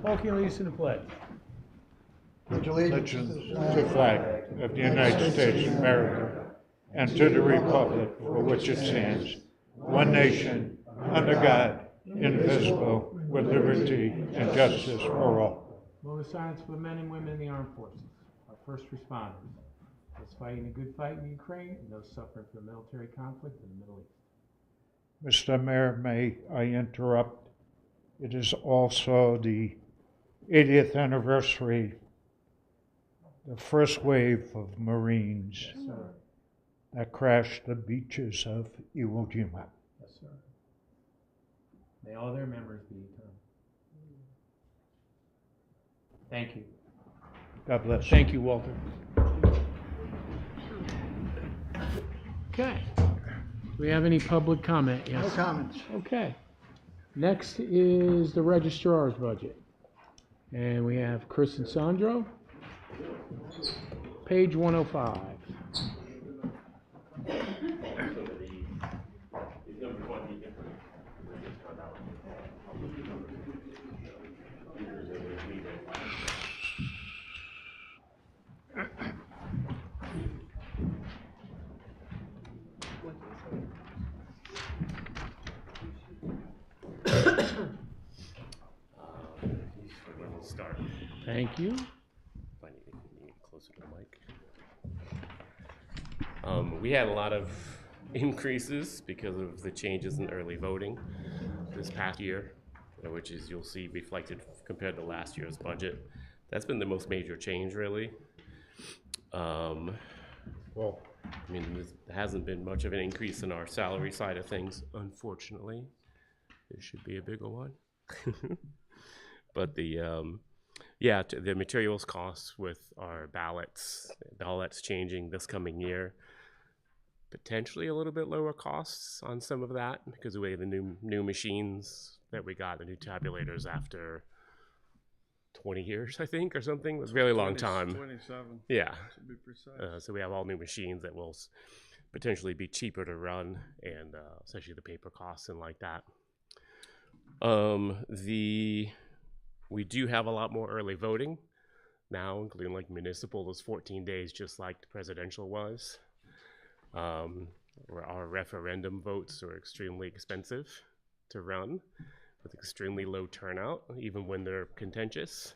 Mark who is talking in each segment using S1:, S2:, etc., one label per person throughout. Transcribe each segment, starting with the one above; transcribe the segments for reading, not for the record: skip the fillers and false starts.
S1: Paul, can you lead us in the pledge?
S2: Pledge allegiance to the flag of the United States of America and to the republic for which it stands, one nation, under God, indivisible, with liberty and justice for all.
S1: Moment of silence for the men and women in the armed forces, our first responders, those fighting a good fight in Ukraine, and those suffering from military conflict in the Middle East.
S2: Mr. Mayor, may I interrupt? It is also the 80th anniversary, the first wave of Marines that crashed the beaches of Iwo Jima.
S1: Yes, sir. May all their memories be eternal. Thank you.
S2: God bless.
S1: Thank you, Walter. Okay. Do we have any public comment? Yes.
S3: No comments.
S1: Okay. Next is the registrar's budget. And we have Chris and Sandro. Page 105.
S4: Start.
S1: Thank you.
S4: I need to get closer to the mic. We had a lot of increases because of the changes in early voting this past year, which is you'll see reflected compared to last year's budget. That's been the most major change, really. Well, I mean, there hasn't been much of an increase in our salary side of things, unfortunately. There should be a bigger one. But the materials costs with our ballots, all that's changing this coming year. Potentially a little bit lower costs on some of that because of the way the new machines that we got, the new tabulators after 20 years, I think, or something. It was a really long time.
S5: 27.
S4: Yeah.
S5: To be precise.
S4: So we have all new machines that will potentially be cheaper to run, and especially the paper costs and like that. We do have a lot more early voting now, including like municipal, those 14 days, just like the presidential was. Our referendum votes are extremely expensive to run with extremely low turnout, even when they're contentious.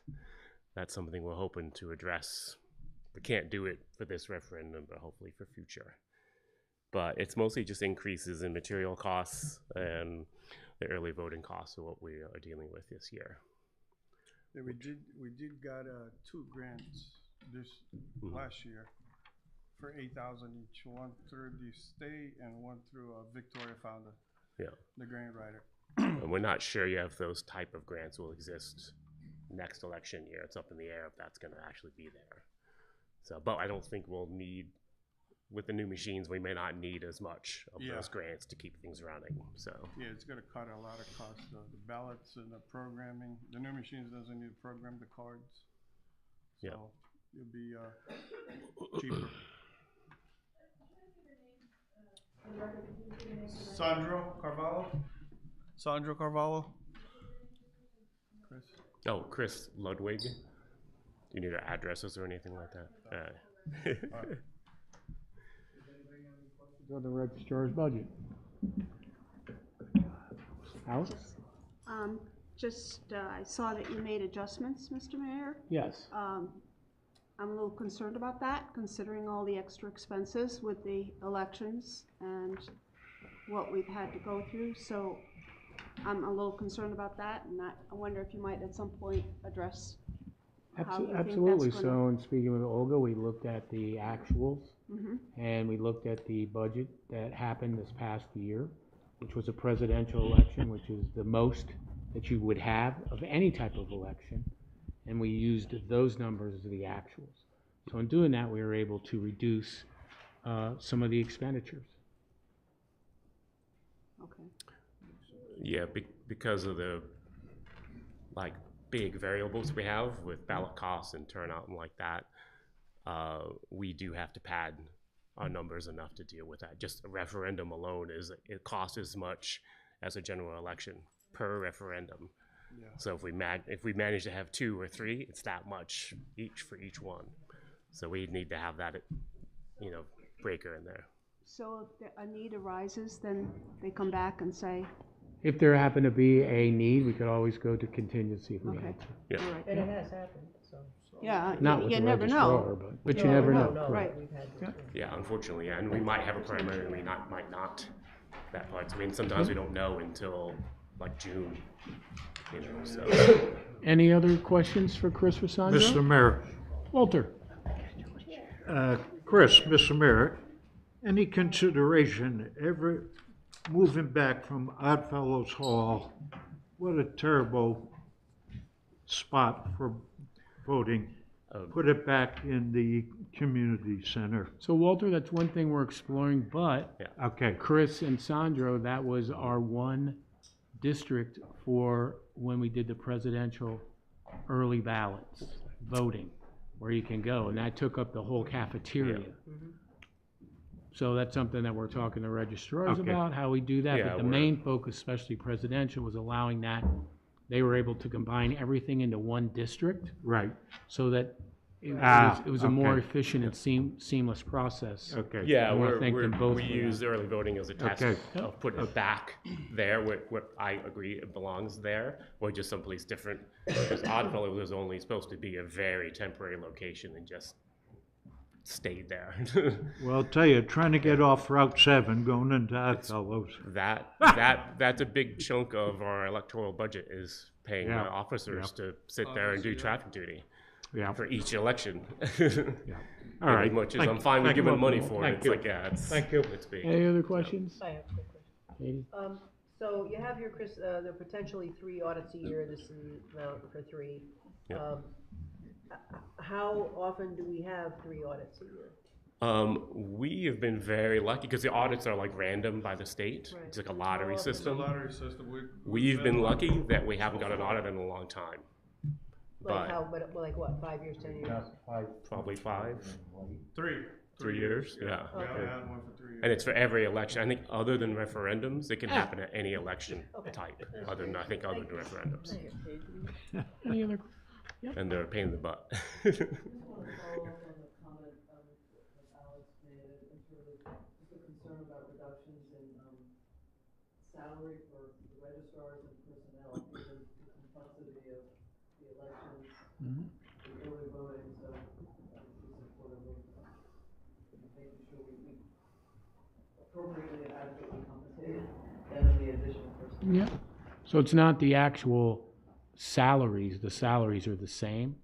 S4: That's something we're hoping to address. We can't do it for this referendum, but hopefully for future. But it's mostly just increases in material costs and the early voting costs are what we are dealing with this year.
S5: Yeah, we did got 2 grants this last year for $8,000 each. One through the state and one through Victoria Founder, the grant writer.
S4: And we're not sure yet if those type of grants will exist next election year. It's up in the air if that's going to actually be there. So, but I don't think we'll need, with the new machines, we may not need as much of those grants to keep things running. So
S5: yeah, it's going to cut a lot of costs. The ballots and the programming. The new machines doesn't need to program the cards, so it'll be cheaper. Sandro Carvalho. Chris.
S4: Oh, Chris Ludwig. Do you need our addresses or anything like that?
S1: On the registrar's budget. Alex?
S6: I saw that you made adjustments, Mr. Mayor.
S1: Yes.
S6: I'm a little concerned about that, considering all the extra expenses with the elections and what we've had to go through. So I'm a little concerned about that, and I wonder if you might at some point address how you think
S1: Absolutely.
S6: that's
S1: So
S6: gonna...
S1: in speaking with Olga, we looked at the actuals and we looked at the budget that happened this past year, which was a presidential election, which is the most that you would have of any type of election. And we used those numbers as the actuals. So in doing that, we were able to reduce some of the expenditures.
S6: Okay.
S4: Yeah, because of the big variables we have with ballot costs and turnout and like that, we do have to pad our numbers enough to deal with that. Just a referendum alone it costs as much as a general election per referendum.
S5: Yeah.
S4: So if we manage to have 2 or 3, it's that much each for each one. So we need to have that, breaker in there.
S6: So if a need arises, then they come back and say,
S1: If there happened to be a need, we could always go to contingency if we
S6: okay,
S1: had to.
S4: Yeah.
S6: all right.
S3: And it has happened, so.
S6: Yeah,
S1: Not with
S6: you
S1: the
S6: never
S1: registrar,
S6: know.
S1: but you never know.
S3: No,
S6: Right.
S3: we've had
S1: Yeah.
S3: this.
S4: Yeah, unfortunately, yeah. And we might have a primary, and we might not. That part. I mean, sometimes we don't know until like June. So.
S1: Any other questions for Chris or Sandra?
S2: Mr. Mayor,
S1: Walter?
S2: Chris, Mr. Mayor, any consideration ever moving back from Oddfellows Hall? What a terrible spot for voting. Put it back in the community center.
S1: So Walter, that's one thing we're exploring, but
S2: Okay,
S1: Chris and Sandro, that was our one district for when we did the presidential early ballots, voting, where you can go, and that took up the whole cafeteria. So that's something that we're talking to registrars
S2: Okay.
S1: about, how we do that,
S4: Yeah,
S1: but the
S4: we're-
S1: main focus, especially presidential, was allowing that, they were able to combine everything into one district,
S2: right,
S1: so that it was a more
S2: okay.
S1: efficient and seamless process.
S2: okay.
S4: Yeah,
S1: I wanna thank them both
S4: we
S1: for
S4: use
S1: that.
S4: early voting as a test
S2: Okay.
S4: of putting it back there where I agree it belongs there, or just someplace different. Because Oddfellows was only supposed to be a very temporary location and just stayed there.
S2: Well, I'll tell you, trying to get off Route 7 going into Oddfellows.
S4: That's a big chunk of our electoral budget is paying
S2: Yeah.
S4: officers to sit there and do traffic duty
S2: Yeah,
S4: for each election.
S2: yeah. All right.
S4: Much as
S2: Thank-
S4: I'm fine with
S2: thank you.
S4: giving money for it,
S2: Thank
S4: it's
S2: you.
S4: like, yeah, it's,
S2: Thank you.
S4: it's big.
S1: Any other questions?
S3: I have a quick question.
S1: Katie?
S3: So you have your, Chris, there are potentially 3 audits a year, this is for 3.
S4: Yep.
S3: How often do we have 3 audits a year?
S4: We have been very lucky because the audits are like random by the state.
S3: Right.
S4: It's like a lottery
S3: It's a
S5: It's a
S4: system.
S5: lottery system.
S4: We've been lucky that we haven't got an audit in a long time.
S3: Like
S4: But
S3: like what, 5 years, 10 years?
S4: probably 5,
S5: 3.
S4: 3 years, yeah.
S5: We haven't had one for 3 years.
S4: And it's for every election. I think other than referendums, it can happen at any election
S3: Okay.
S4: type, other than referendums.
S1: Any other?
S4: And they're a pain in the butt.
S7: Salary for the registrars and personnel, given the complexity of the elections, the early voting, so we support making sure we appropriately and adequately compensated them and the additional personnel.
S1: Yeah. So it's not the actual salaries, the salaries are the same.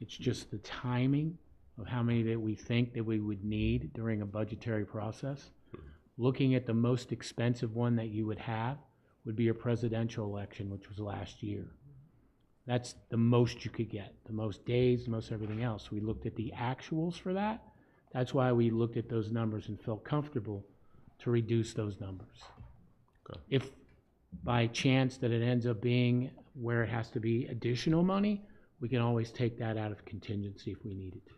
S1: It's just the timing of how many that we think that we would need during a budgetary process. Looking at the most expensive one that you would have would be a presidential election, which was last year. That's the most you could get, the most days, the most everything else. We looked at the actuals for that. That's why we looked at those numbers and felt comfortable to reduce those numbers.
S4: Okay.
S1: If by chance that it ends up being where it has to be additional money, we can always take that out of contingency if we needed to.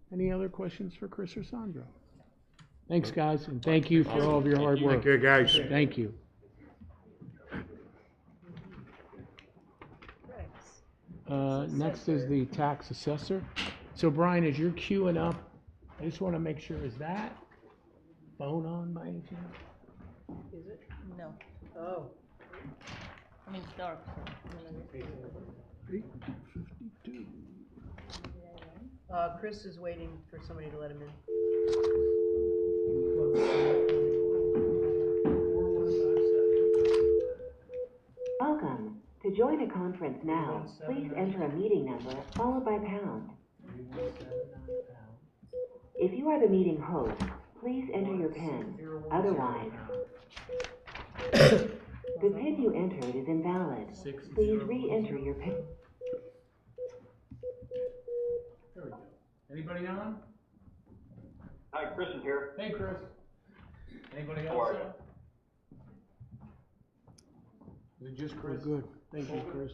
S1: Any other questions for Chris or Sandra? Thanks, guys, and thank you for all of your hard work.
S2: Thank you, guys.
S1: Thank you. Next is the tax assessor. So Brian, as you're queuing up, I just want to make sure, is that phone on by any chance?
S3: Is it?
S8: No,
S3: Oh,
S8: I mean, it's dark, so.
S1: 8:52.
S3: Chris is waiting for somebody to let him in.
S9: Welcome. To join a conference now, please enter a meeting number followed by pound. If you are the meeting host, please enter your PIN. Otherwise, the PIN you entered is invalid. Please re-enter your PIN.
S1: There we go. Anybody on?
S10: Hi, Chris is here.
S1: Hey, Chris. Anybody
S10: How
S1: else?
S10: are you?
S1: Is it just Chris? Good. Thank you, Chris.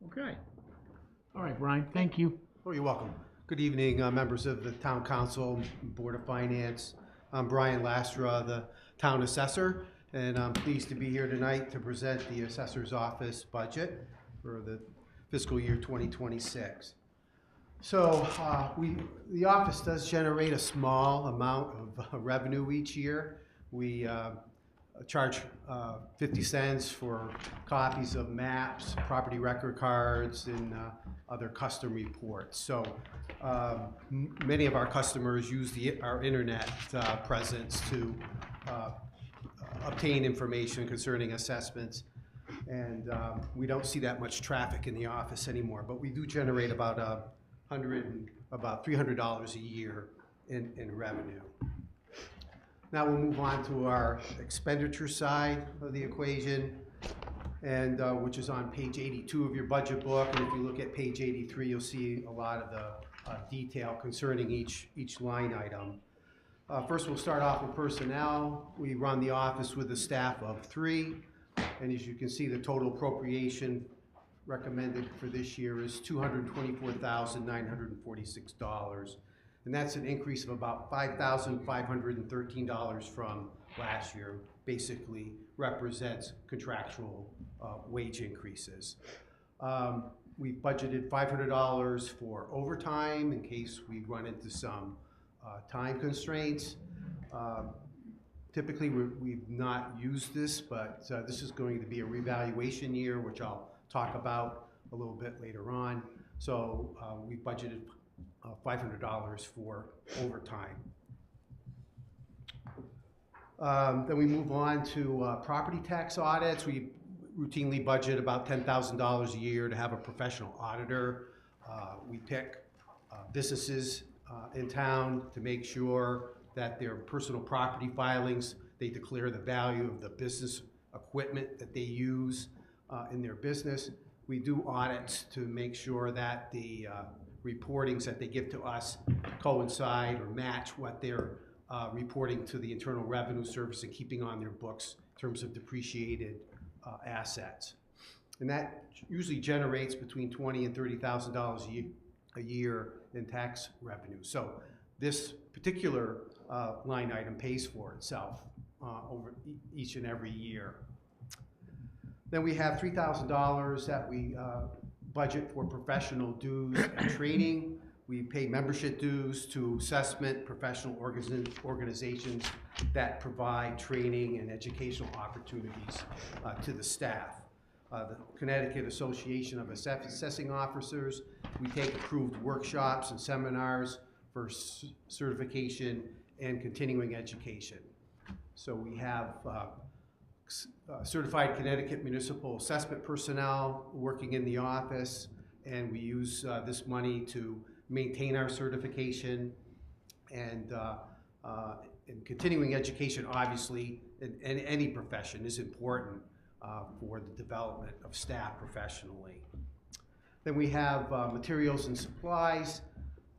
S1: Okay. All right, Brian, thank you.
S11: Oh, you're welcome. Good evening, members of the Town Council, Board of Finance. I'm Brian Lastra, the town assessor, and I'm pleased to be here tonight to present the assessor's office budget for the fiscal year 2026. So the office does generate a small amount of revenue each year. We charge 50 cents for copies of maps, property record cards, and other custom reports. So many of our customers use our internet presence to obtain information concerning assessments. And we don't see that much traffic in the office anymore, but we do generate about $300 a year in revenue. Now we'll move on to our expenditure side of the equation, and which is on page 82 of your budget book. And if you look at page 83, you'll see a lot of the detail concerning each line item. First, we'll start off with personnel. We run the office with a staff of 3, and as you can see, the total appropriation recommended for this year is $224,946. And that's an increase of about $5,513 from last year. Basically represents contractual wage increases. We budgeted $500 for overtime in case we run into some time constraints. Typically, we've not used this, but this is going to be a revaluation year, which I'll talk about a little bit later on. So we budgeted $500 for overtime. Then we move on to property tax audits. We routinely budget about $10,000 a year to have a professional auditor. We pick businesses in town to make sure that their personal property filings, they declare the value of the business equipment that they use in their business. We do audits to make sure that the reportings that they give to us coincide or match what they're reporting to the Internal Revenue Service and keeping on their books in terms of depreciated assets. And that usually generates between $20,000 and $30,000 a year in tax revenue. So this particular line item pays for itself over each and every year. Then we have $3,000 that we budget for professional dues and training. We pay membership dues to assessment professional organizations that provide training and educational opportunities to the staff. The Connecticut Association of Assessing Officers, we take approved workshops and seminars for certification and continuing education. So we have certified Connecticut municipal assessment personnel working in the office, and we use this money to maintain our certification and continuing education, obviously, in any profession is important for the development of staff professionally. Then we have materials and supplies.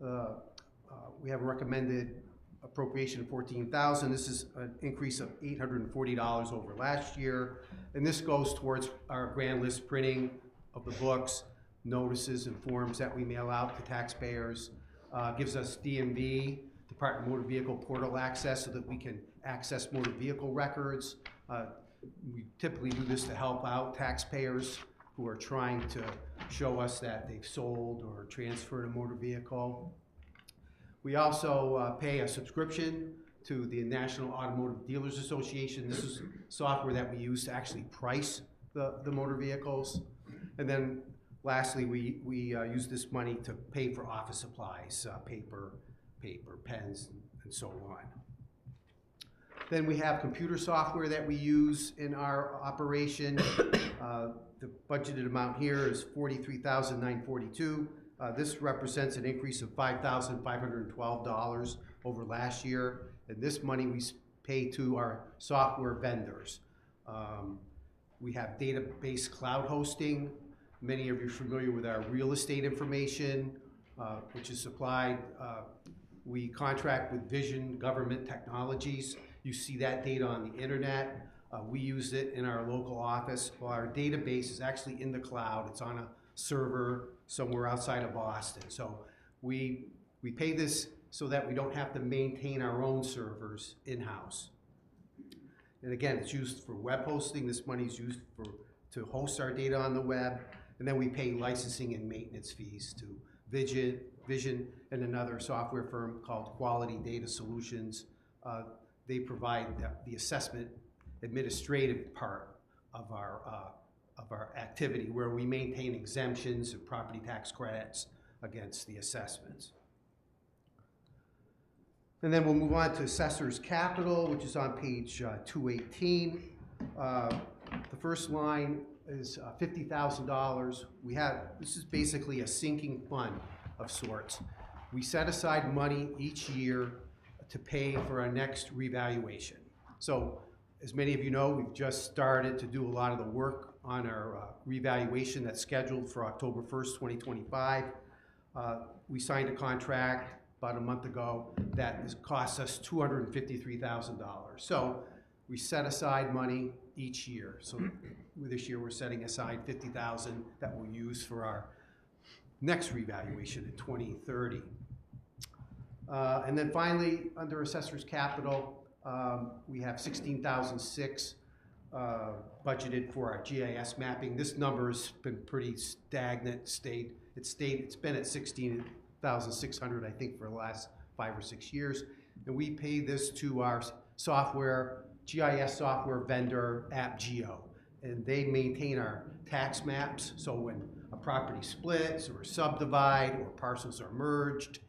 S11: We have a recommended appropriation of $14,000. This is an increase of $840 over last year. And this goes towards our grand list printing of the books, notices and forms that we mail out to taxpayers. Gives us DMV, Department of Motor Vehicle portal access so that we can access motor vehicle records. We typically do this to help out taxpayers who are trying to show us that they've sold or transferred a motor vehicle. We also pay a subscription to the National Automotive Dealers Association. This is software that we use to actually price the motor vehicles. And then lastly, we use this money to pay for office supplies, paper, pens, and so on. Then we have computer software that we use in our operation. The budgeted amount here is $43,942. This represents an increase of $5,512 over last year. And this money we pay to our software vendors. We have database cloud hosting. Many of you are familiar with our real estate information, which is supplied. We contract with Vision Government Technologies. You see that data on the internet. We use it in our local office. Well, our database is actually in the cloud. It's on a server somewhere outside of Boston. So we pay this so that we don't have to maintain our own servers in-house. And again, it's used for web hosting. This money is used to host our data on the web. And then we pay licensing and maintenance fees to Vision and another software firm called Quality Data Solutions. They provide the assessment administrative part of our activity, where we maintain exemptions and property tax credits against the assessments. And then we'll move on to assessor's capital, which is on page 218. The first line is $50,000. This is basically a sinking fund of sorts. We set aside money each year to pay for our next revaluation. So, as many of you know, we've just started to do a lot of the work on our revaluation that's scheduled for October 1st, 2025. We signed a contract about a month ago that costs us $253,000. So we set aside money each year. So this year we're setting aside $50,000 that we'll use for our next revaluation in 2030. And then finally, under assessor's capital, we have $16,006 budgeted for our GIS mapping. This number has been pretty stagnant. It's been at $16,600, I think, for the last 5 or 6 years. And we pay this to our GIS software vendor, AppGeo. And they maintain our tax maps. So when a property splits or subdivide or parcels are merged,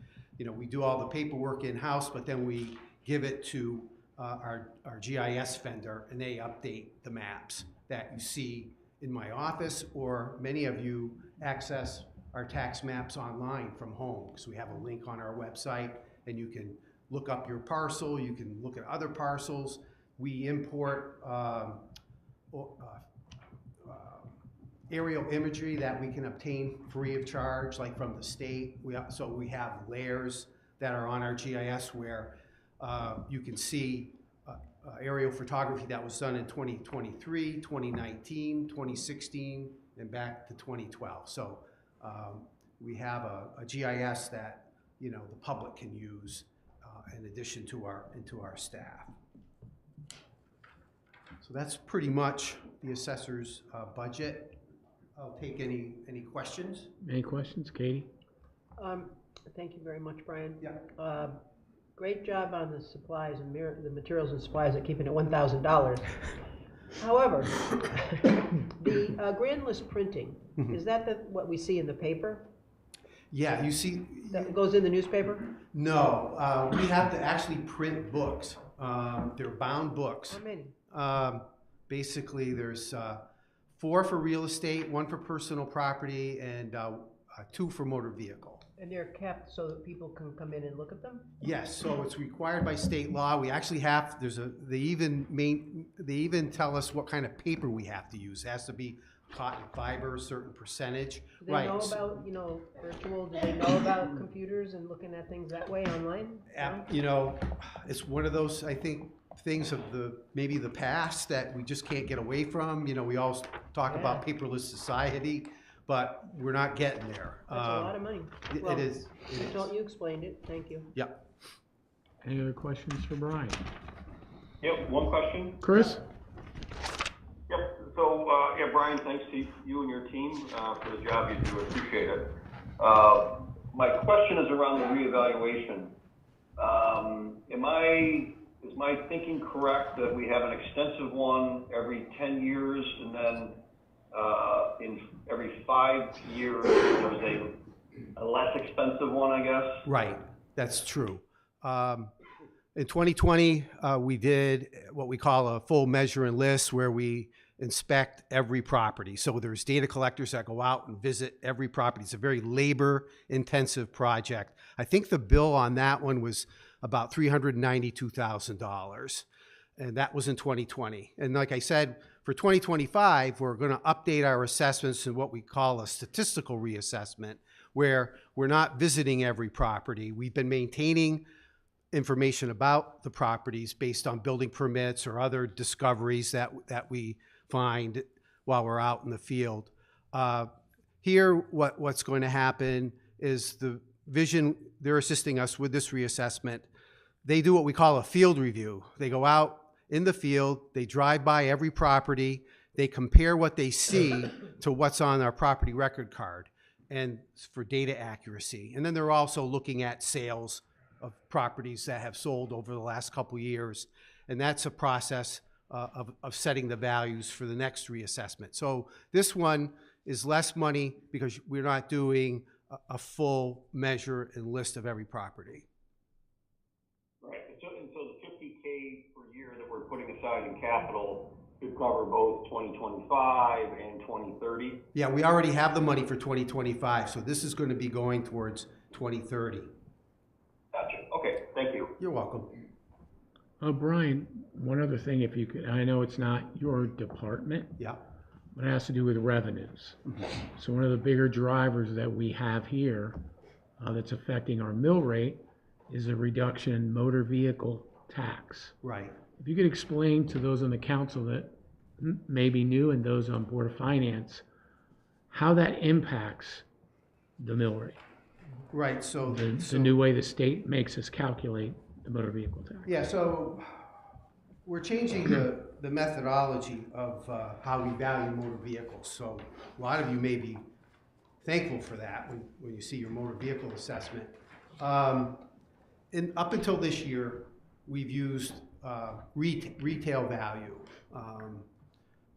S11: we do all the paperwork in-house, but then we give it to our GIS vendor, and they update the maps that you see in my office, or many of you access our tax maps online from home, because we have a link on our website, and you can look up your parcel, you can look at other parcels. We import aerial imagery that we can obtain free of charge, like from the state. So we have layers that are on our GIS where you can see aerial photography that was done in 2023, 2019, 2016, and back to 2012. So we have a GIS that the public can use in addition to our staff. So that's pretty much the assessor's budget. I'll take any questions.
S1: Any questions, Katie?
S3: Thank you very much, Brian.
S11: Yeah.
S3: Great job on the supplies and the materials and supplies at keeping it $1,000. However, the grand list printing, is that what we see in the paper?
S11: Yeah, you see.
S3: That goes in the newspaper?
S11: No, we have to actually print books. They're bound books.
S3: How many?
S11: Basically, there's 4 for real estate, 1 for personal property, and 2 for motor vehicle.
S3: And they're kept so that people can come in and look at them?
S11: Yes, so it's required by state law. We actually have, they even tell us what kind of paper we have to use. It has to be cotton fiber, a certain percentage.
S3: Do they know about, virtual, do they know about computers and looking at things that way online?
S11: It's one of those, I think, things of maybe the past that we just can't get away from. We all talk about paperless society, but we're not getting there.
S3: That's a lot of money.
S11: It is.
S3: You explained it. Thank you.
S11: Yep.
S1: Any other questions for Brian?
S10: Yep, one question.
S1: Chris?
S10: Yep, so, Brian, thanks to you and your team for the job you do. I appreciate it. My question is around the reevaluation. Is my thinking correct that we have an extensive one every 10 years, and then in every 5 years there's a less expensive one, I guess?
S11: Right, that's true. In 2020, we did what we call a full measure and list, where we inspect every property. So there's data collectors that go out and visit every property. It's a very labor-intensive project. I think the bill on that one was about $392,000, and that was in 2020. And like I said, for 2025, we're going to update our assessments in what we call a statistical reassessment, where we're not visiting every property. We've been maintaining information about the properties based on building permits or other discoveries that we find while we're out in the field. Here, what's going to happen is the Vision, they're assisting us with this reassessment. They do what we call a field review. They go out in the field, they drive by every property, they compare what they see to what's on our property record card, and for data accuracy. And then they're also looking at sales of properties that have sold over the last couple of years, and that's a process of setting the values for the next reassessment. So this one is less money because we're not doing a full measure and list of every property.
S10: Right, and so the 50K per year that we're putting aside in capital could cover both 2025 and 2030?
S11: Yeah, we already have the money for 2025, so this is going to be going towards 2030.
S10: Gotcha, okay, thank you.
S11: You're welcome.
S1: Brian, one other thing, if you could, I know it's not your department,
S11: Yeah.
S1: but it has to do with revenues. So one of the bigger drivers that we have here that's affecting our mill rate is a reduction in motor vehicle tax.
S11: Right.
S1: If you could explain to those on the council that may be new and those on Board of Finance, how that impacts the mill rate.
S11: Right, so
S1: The new way the state makes us calculate the motor vehicle tax.
S11: yeah, so we're changing the methodology of how we value motor vehicles. So a lot of you may be thankful for that when you see your motor vehicle assessment. Up until this year, we've used retail value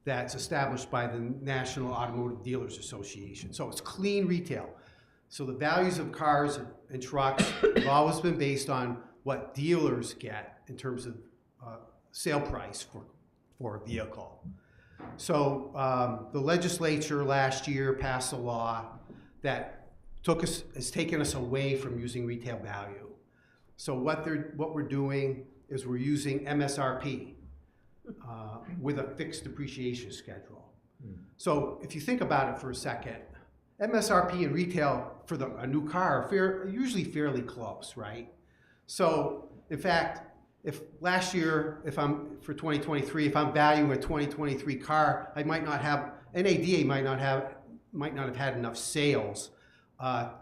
S11: that's established by the National Automotive Dealers Association. So it's clean retail. So the values of cars and trucks have always been based on what dealers get in terms of sale price for a vehicle. So the legislature last year passed a law that has taken us away from using retail value. So what we're doing is we're using MSRP with a fixed depreciation schedule. So if you think about it for a second, MSRP and retail for a new car are usually fairly close, right? So in fact, if last year, for 2023, if I'm valuing a 2023 car, I might not have, NADA might not have had enough sales to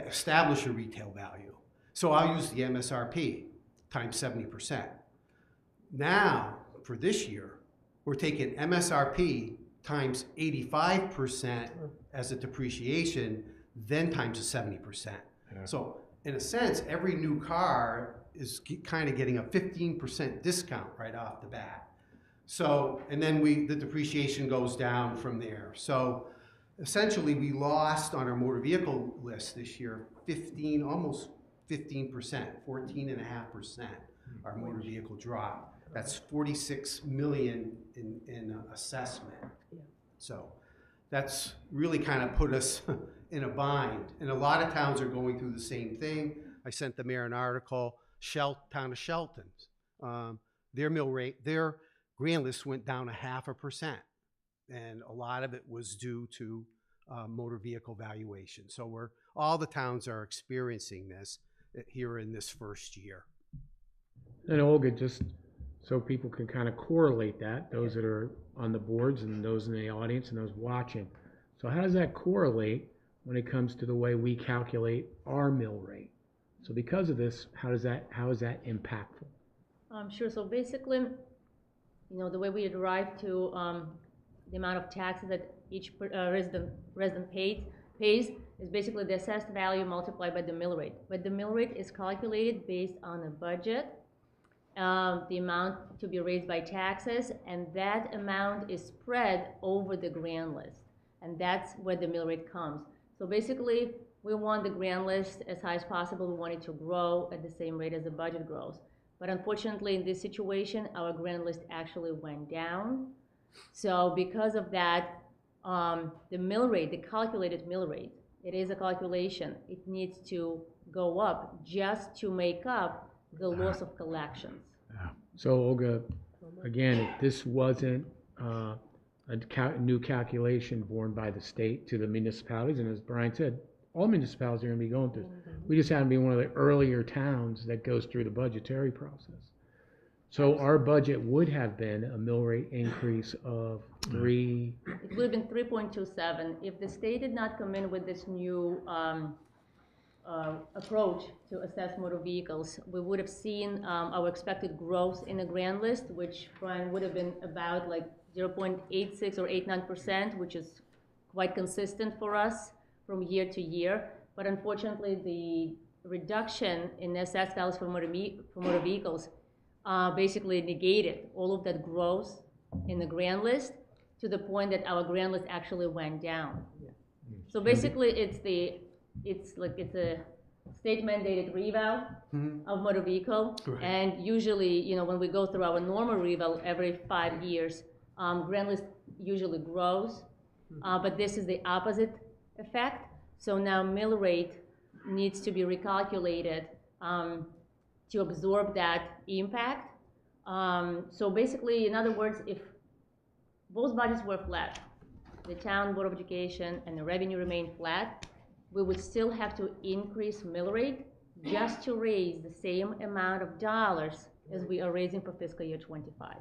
S11: establish a retail value. So I'll use the MSRP times 70%. Now, for this year, we're taking MSRP times 85% as a depreciation, then times the 70%. Yeah. So in a sense, every new car is kind of getting a 15% discount right off the bat. So, and then the depreciation goes down from there. So essentially we lost on our motor vehicle list this year, almost 15%, 14.5%, our motor vehicle drop. That's 46 million in assessment. Yeah. So that's really kind of put us in a bind. And a lot of towns are going through the same thing. I sent the mayor an article, town of Shelton, their mill rate, their grand list went down 0.5%. And a lot of it was due to motor vehicle valuation. So all the towns are experiencing this here in this first year.
S1: And Olga, just so people can kind of correlate that, those that are on the boards and those in the audience and those watching. So how does that correlate when it comes to the way we calculate our mill rate? So because of this, how is that impactful?
S8: Sure. So basically, the way we arrive to the amount of taxes that each resident pays is basically the assessed value multiplied by the mill rate. But the mill rate is calculated based on a budget, the amount to be raised by taxes, and that amount is spread over the grand list. And that's where the mill rate comes. So basically, we want the grand list as high as possible. We want it to grow at the same rate as the budget grows. But unfortunately, in this situation, our grand list actually went down. So because of that, the mill rate, the calculated mill rate, it is a calculation. It needs to go up just to make up the loss of collections.
S1: Yeah. So Olga, again, if this wasn't a new calculation borne by the state to the municipalities, and as Brian said, all municipalities are going to be going through this. We just happen to be one of the earlier towns that goes through the budgetary process. So our budget would have been a mill rate increase of 3.
S8: It would have been 3.27 if the state did not come in with this new approach to assess motor vehicles, we would have seen our expected growth in the grand list, which, Brian, would have been about like 0.86 or 89%, which is quite consistent for us from year to year. But unfortunately, the reduction in assessed values for motor vehicles basically negated all of that growth in the grand list to the point that our grand list actually went down. Yeah. So basically, it's a state mandated reval of motor vehicle, right. And usually, you know, when we go through our normal reval every 5 years, grand list usually grows, but this is the opposite effect. So now mill rate needs to be recalculated to absorb that impact. So basically, in other words, if both budgets were flat, the town board of education and the revenue remained flat, we would still have to increase mill rate just to raise the same amount of dollars as we are raising for fiscal year 25.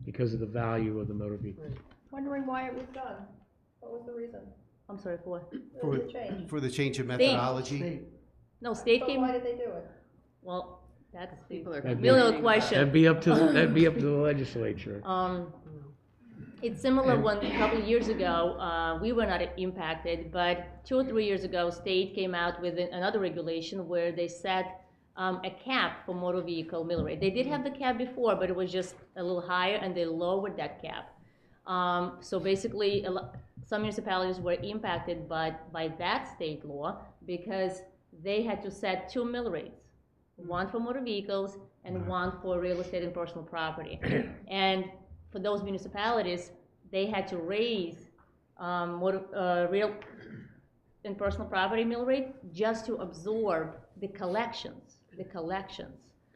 S1: Because of the value of the motor vehicle.
S12: Wondering why it was done. What was the reason?
S8: I'm sorry, for what?
S12: The change.
S11: For the change of methodology?
S8: No, state
S12: But
S8: came.
S12: why did they do it?
S8: Well, that's the
S1: That'd
S8: million question.
S1: That'd be up to the legislature.
S8: It's similar when a couple of years ago, we were not impacted, but 2 or 3 years ago, state came out with another regulation where they set a cap for motor vehicle mill rate. They did have the cap before, but it was just a little higher, and they lowered that cap. So basically, some municipalities were impacted by that state law because they had to set 2 mill rates, one for motor vehicles and one for real estate and personal property. And for those municipalities, they had to raise real and personal property mill rate just to absorb the collections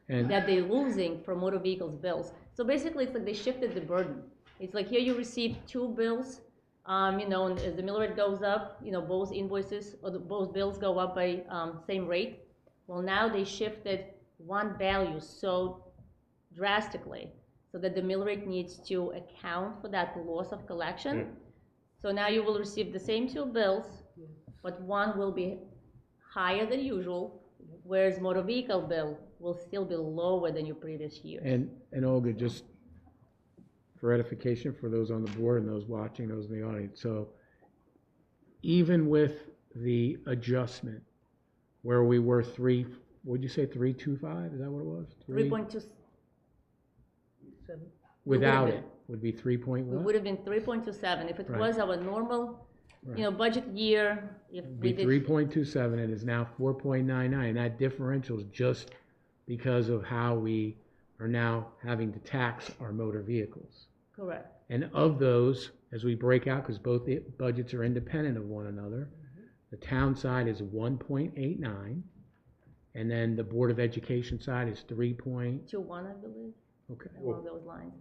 S8: that they're losing from motor vehicles bills. So basically, it's like they shifted the burden. It's like here you receive 2 bills, you know, and as the mill rate goes up, you know, both invoices or both bills go up by same rate. Well, now they shifted one value so drastically so that the mill rate needs to account for that loss of collection. Yeah. So now you will receive the same 2 bills, but one will be higher than usual, whereas motor vehicle bill will still be lower than your previous year.
S1: And Olga, just for edification for those on the board and those watching, those in the audience. So even with the adjustment where we were 3.25? Is that what it was?
S8: 3.27.
S1: Without it would be 3.1?
S8: It would have been 3.27 if it was our normal, you know, budget year. If we did
S1: 3.27, and is now 4.99, and that differential is just because of how we are now having to tax our motor vehicles.
S8: Correct.
S1: And of those, as we break out, because both the budgets are independent of one another, the town side is 1.89, and then the Board of Education side is 3.21,
S8: I believe.
S1: Okay.
S8: Along those lines.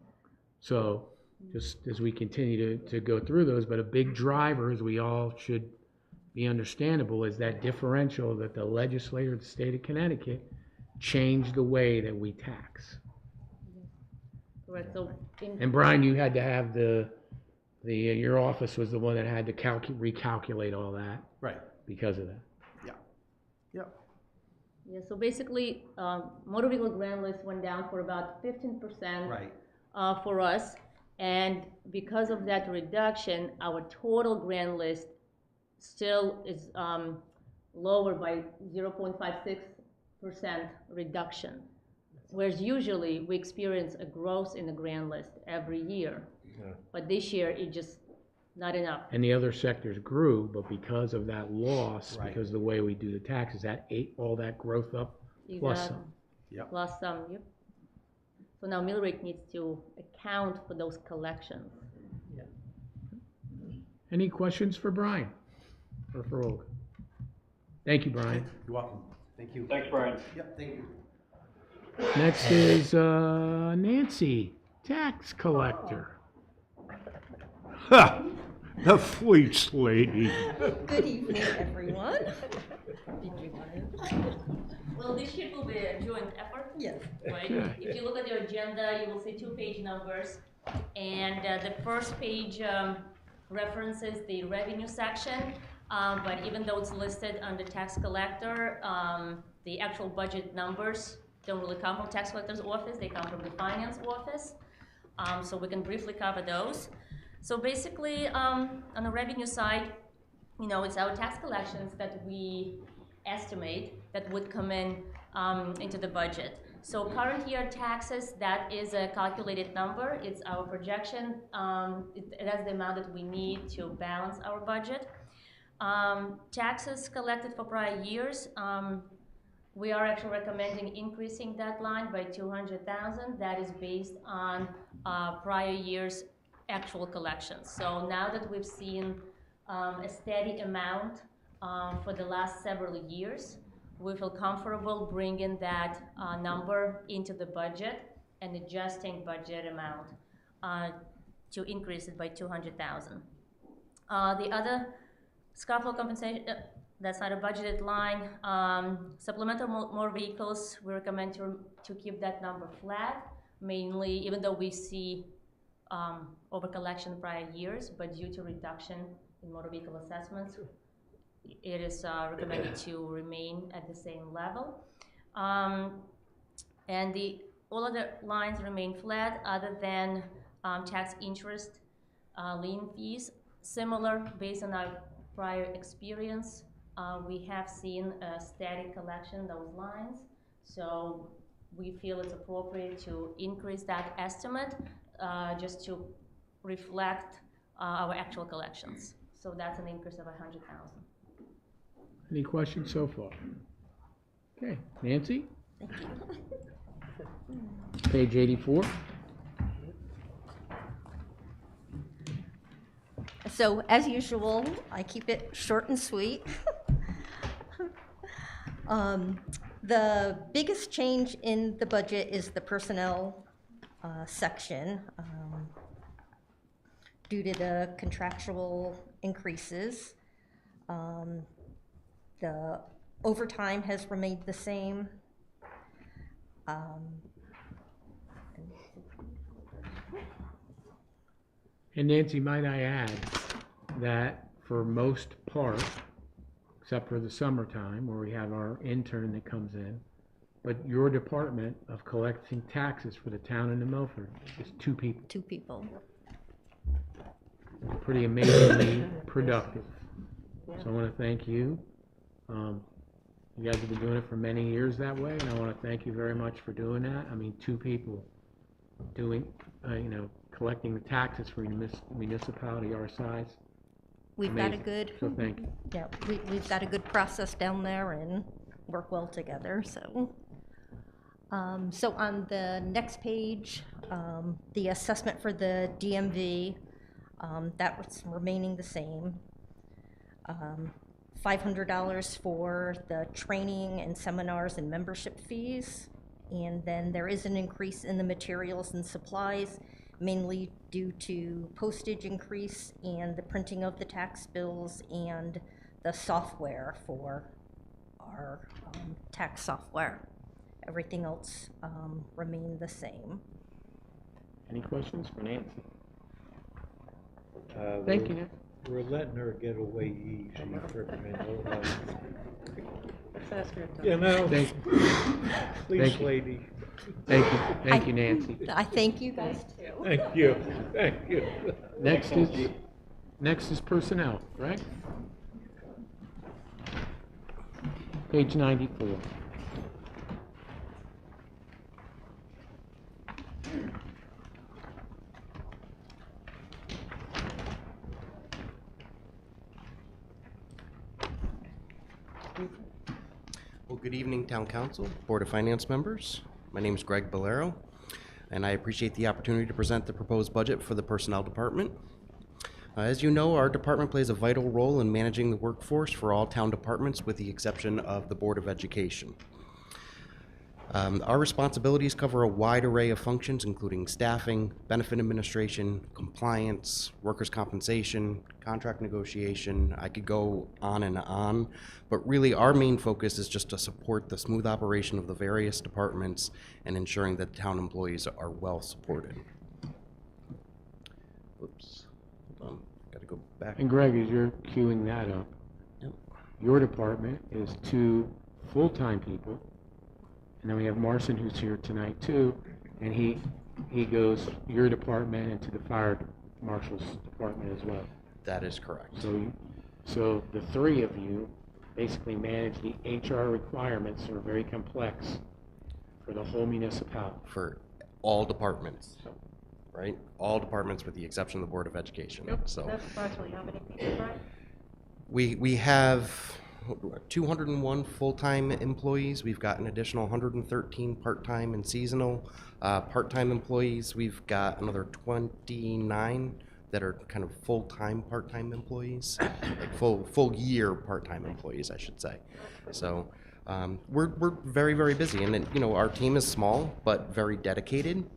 S1: So just as we continue to go through those, but a big driver, as we all should be understandable, is that differential that the legislature of the state of Connecticut changed the way that we tax.
S8: Correct. So
S1: and Brian, you had to have your office was the one that had to recalculate all that.
S11: Right.
S1: Because of that.
S11: Yeah. Yeah.
S8: Yeah, so basically, motor vehicle grand list went down for about 15%
S11: right.
S8: For us, and because of that reduction, our total grand list still is lower by 0.56% reduction, whereas usually we experience a growth in the grand list every year, but this year it just not enough.
S1: And the other sectors grew, but because of that loss, because of the way we do the taxes, that ate all that growth up, plus some.
S11: Yep.
S8: Plus some, yep. So now mill rate needs to account for those collections.
S3: Yeah.
S1: Any questions for Brian or for Olga? Thank you, Brian.
S11: You're welcome. Thank you.
S10: Thanks, Brian.
S11: Yep, thank you.
S1: Next is Nancy, tax collector.
S2: Ha! The fleece lady.
S12: Good evening, everyone. Did you want to?
S8: Well, this sheet will be a joint effort.
S12: Yes.
S8: Right? If you look at your agenda, you will see 2 page numbers. And the first page references the revenue section. But even though it's listed under tax collector, the actual budget numbers don't really come from tax collector's office, they come from the finance office. So we can briefly cover those. So basically, on the revenue side, it's our tax collections that we estimate that would come in into the budget. So current year taxes, that is a calculated number. It's our projection. That's the amount that we need to balance our budget. Taxes collected for prior years, we are actually recommending increasing that line by 200,000. That is based on prior years' actual collections. So now that we've seen a steady amount for the last several years, we feel comfortable bringing that number into the budget and adjusting budget amount to increase it by 200,000. The other scaffold compensation, that's not a budgeted line. Supplemental motor vehicles, we recommend to keep that number flat, mainly, even though we see over collection prior years, but due to reduction in motor vehicle assessments, it is recommended to remain at the same level. And all other lines remain flat other than tax interest, lien fees. Similar, based on our prior experience, we have seen a steady collection those lines. So we feel it's appropriate to increase that estimate just to reflect our actual collections. So that's an increase of 100,000.
S1: Any questions so far? Okay, Nancy?
S12: Thank you.
S1: Page 84.
S12: So, as usual, I keep it short and sweet. The biggest change in the budget is the personnel section due to the contractual increases. The overtime has remained the same.
S1: And Nancy, might I add that for most part, except for the summertime where we have our intern that comes in, but your department of collecting taxes for the town of New Milford is 2 people.
S12: 2 people.
S1: Pretty amazingly productive. So I want to thank you. You guys have been doing it for many years that way, and I want to thank you very much for doing that. I mean, 2 people doing, collecting the taxes for a municipality our size.
S12: We've got a good.
S1: So thank you.
S12: Yeah, we've got a good process down there and work well together. So, so on the next page, the assessment for the DMV, that was remaining the same. $500 for the training and seminars and membership fees. And then there is an increase in the materials and supplies, mainly due to postage increase and the printing of the tax bills and the software for our tax software. Everything else remained the same.
S1: Any questions for Nancy? Thank you.
S2: We're letting her get away easy for a minute.
S3: Let's ask her.
S2: Please,
S1: Thank you.
S2: lady.
S1: Thank you, Nancy.
S12: I thank you guys too.
S2: Thank you.
S1: Next is personnel, correct? Page 94.
S13: Well, good evening, Town Council, Board of Finance members. My name is Greg Bolero, and I appreciate the opportunity to present the proposed budget for the Personnel Department. As you know, our department plays a vital role in managing the workforce for all town departments with the exception of the Board of Education. Our responsibilities cover a wide array of functions, including staffing, benefit administration, compliance, workers' compensation, contract negotiation. I could go on and on, but really our main focus is just to support the smooth operation of the various departments and ensuring that town employees are well supported. Oops, hold on, gotta go back.
S1: And Greg, as you're queuing that up, your department is 2 full-time people. And then we have Marcin, who's here tonight too, and he goes your department into the fire marshal's department as well.
S13: That is correct.
S1: So the 3 of you basically manage the HR requirements that are very complex for the whole municipality.
S13: For all departments, right? All departments with the exception of the Board of Education.
S1: Yep.
S13: So
S12: That's approximately how many people, right?
S13: we have 201 full-time employees. We've got an additional 113 part-time and seasonal. Part-time employees, we've got another 29 that are kind of full-time part-time employees, like full year part-time employees, I should say. So we're very, very busy, and you know, our team is small but very dedicated.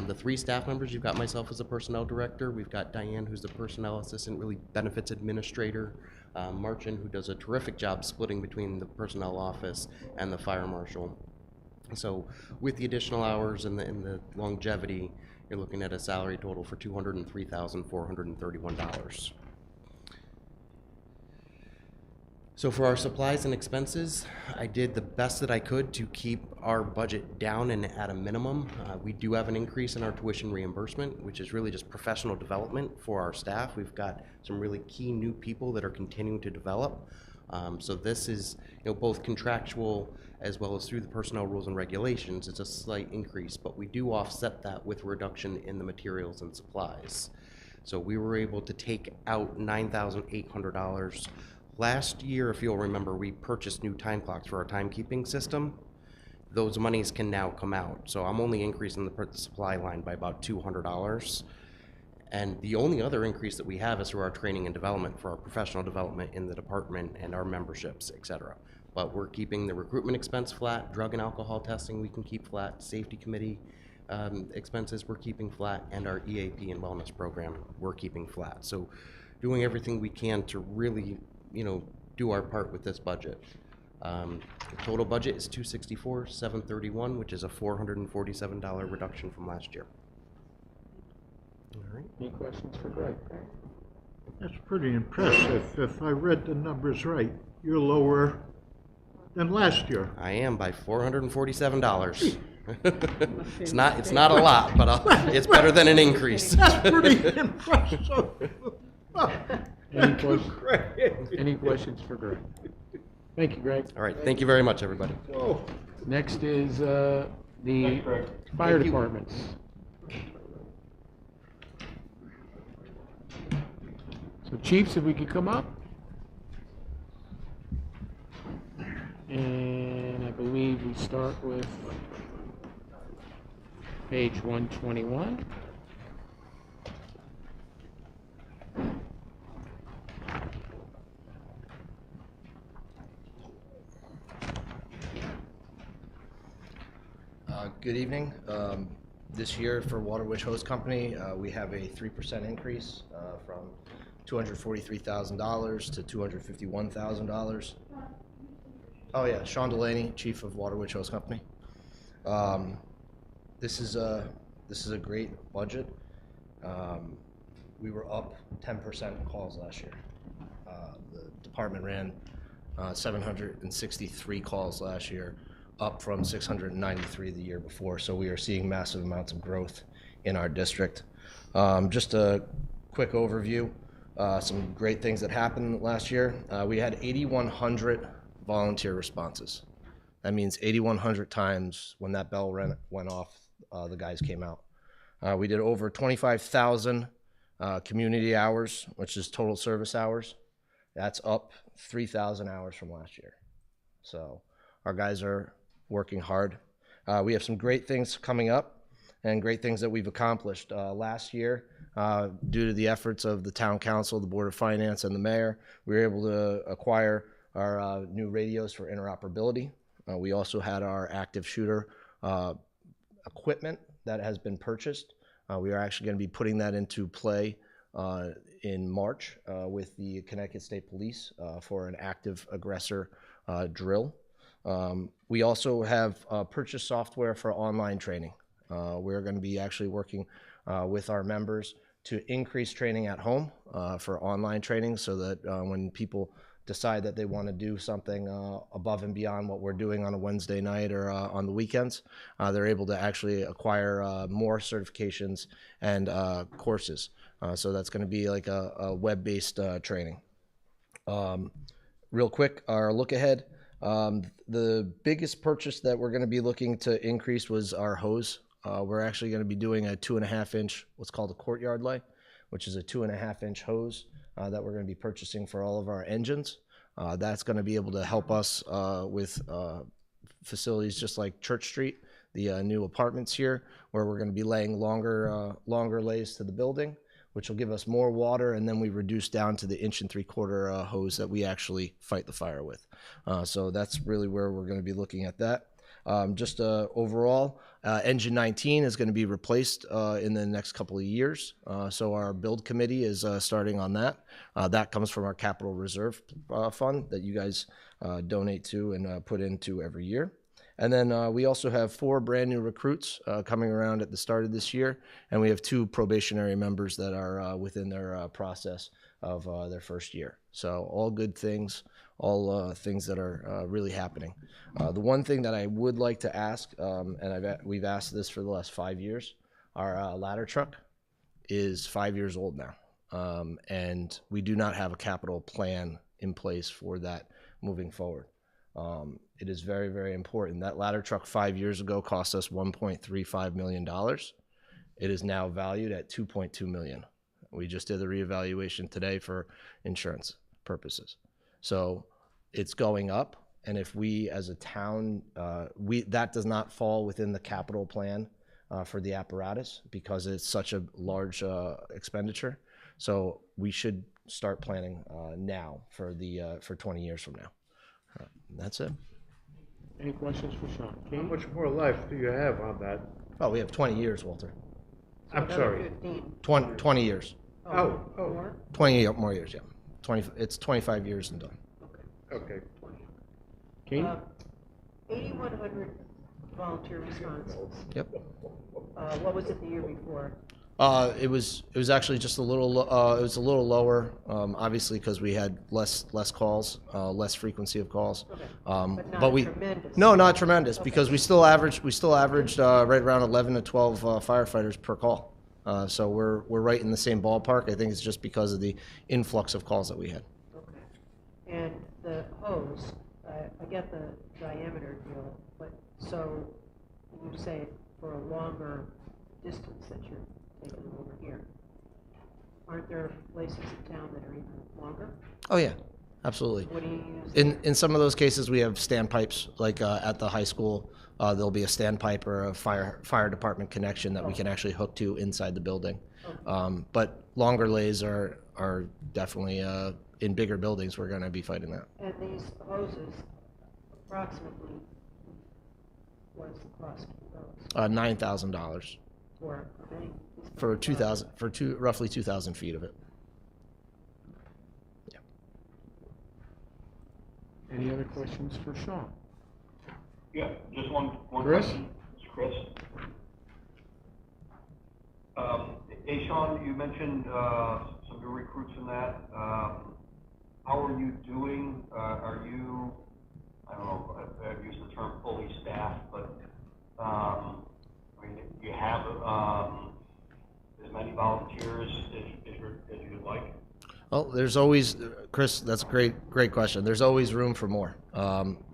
S13: The 3 staff members, you've got myself as a personnel director, we've got Diane, who's the personnel assistant, really benefits administrator, Marcin, who does a terrific job splitting between the personnel office and the fire marshal. So with the additional hours and the longevity, you're looking at a salary total for $203,431. So for our supplies and expenses, I did the best that I could to keep our budget down and at a minimum. We do have an increase in our tuition reimbursement, which is really just professional development for our staff. We've got some really key new people that are continuing to develop. So this is, you know, both contractual as well as through the personnel rules and regulations. It's a slight increase, but we do offset that with reduction in the materials and supplies. So we were able to take out $9,800. Last year, if you'll remember, we purchased new time clocks for our timekeeping system. Those monies can now come out. So I'm only increasing the supply line by about $200. And the only other increase that we have is through our training and development for our professional development in the department and our memberships, et cetera. But we're keeping the recruitment expense flat, drug and alcohol testing we can keep flat, safety committee expenses we're keeping flat, and our EAP and wellness program we're keeping flat. So doing everything we can to really, you know, do our part with this budget. The total budget is $264,731, which is a $447 reduction from last year. All right.
S1: Any questions for Greg?
S2: That's pretty impressive. If I read the numbers right, you're lower than last year.
S13: I am by $447. It's not a lot, but it's better than an increase.
S2: That's pretty impressive.
S1: Any questions for Greg? Thank you, Greg.
S13: All right, thank you very much, everybody.
S2: Whoa.
S1: Next is the fire departments. So chiefs, if we could come up. And I believe we start with page 121.
S14: Good evening. This year for Water Witch Hose Company, we have a 3% increase from $243,000 to $251,000. Oh yeah, Sean Delaney, Chief of Water Witch Hose Company. This is a great budget. We were up 10% calls last year. The department ran 763 calls last year, up from 693 the year before. So we are seeing massive amounts of growth in our district. Just a quick overview. Some great things that happened last year. We had 8,100 volunteer responses. That means 8,100 times when that bell went off, the guys came out. We did over 25,000 community hours, which is total service hours. That's up 3,000 hours from last year. So our guys are working hard. We have some great things coming up and great things that we've accomplished. Last year, due to the efforts of the town council, the board of finance, and the mayor, we were able to acquire our new radios for interoperability. We also had our active shooter equipment that has been purchased. We are actually going to be putting that into play in March with the Connecticut State Police for an active aggressor drill. We also have purchased software for online training. We're going to be actually working with our members to increase training at home for online training so that when people decide that they want to do something above and beyond what we're doing on a Wednesday night or on the weekends, they're able to actually acquire more certifications and courses. So that's going to be like a web-based training. Real quick, our look ahead. The biggest purchase that we're going to be looking to increase was our hose. We're actually going to be doing a 2.5-inch, what's called a courtyard lay, which is a 2.5-inch hose that we're going to be purchasing for all of our engines. That's going to be able to help us with facilities just like Church Street, the new apartments here, where we're going to be laying longer lays to the building, which will give us more water, and then we reduce down to the 1.75-inch hose that we actually fight the fire with. So that's really where we're going to be looking at that. Just overall, engine 19 is going to be replaced in the next couple of years. So our build committee is starting on that. That comes from our capital reserve fund that you guys donate to and put into every year. And then we also have 4 brand new recruits coming around at the start of this year, and we have 2 probationary members that are within their process of their first year. So all good things, all things that are really happening. The one thing that I would like to ask, and we've asked this for the last 5 years, our ladder truck is 5 years old now, and we do not have a capital plan in place for that moving forward. It is very, very important. That ladder truck 5 years ago cost us $1.35 million. It is now valued at $2.2 million. We just did the reevaluation today for insurance purposes. So it's going up, and if we as a town, that does not fall within the capital plan for the apparatus because it's such a large expenditure. So we should start planning now for 20 years from now. That's it.
S1: Any questions for Sean?
S2: How much more life do you have on that?
S14: Oh, we have 20 years, Walter.
S2: I'm sorry.
S14: 20 years.
S2: Oh.
S14: 20 more years, yeah. It's 25 years and done.
S2: Okay.
S1: Katie?
S3: 8,100 volunteer responses.
S14: Yep.
S3: What was it the year before?
S14: It was actually just a little. It was a little lower, obviously, because we had less calls, less frequency of calls.
S3: Okay.
S14: But we
S3: tremendous.
S14: No, not tremendous,
S3: Okay.
S14: because we still averaged right around 11 to 12 firefighters per call. So we're right in the same ballpark. I think it's just because of the influx of calls that we had.
S3: Okay. And the hose, I get the diameter deal, but so you say for a longer distance that you're taking them over here. Aren't there places in town that are even longer?
S14: Oh yeah, absolutely.
S3: What do you use?
S14: In some of those cases, we have standpipes, like at the high school. There'll be a standpipe or a fire department connection that we can actually hook to inside the building.
S3: Okay.
S14: But longer lays are definitely in bigger buildings. We're going to be fighting that.
S3: And these hoses, approximately, what is the cost of those?
S14: $9,000
S3: For how many?
S14: for 2,000 roughly 2,000 feet of it. Yeah.
S1: Any other questions for Sean?
S10: Yeah, just one
S1: Chris?
S10: question. It's Chris. Hey, Sean, you mentioned some new recruits in that. How are you doing? Are you, I don't know if I've used the term fully staffed, but I mean, do you have as many volunteers as you'd like?
S14: Well, there's always, Chris, that's a great question. There's always room for more.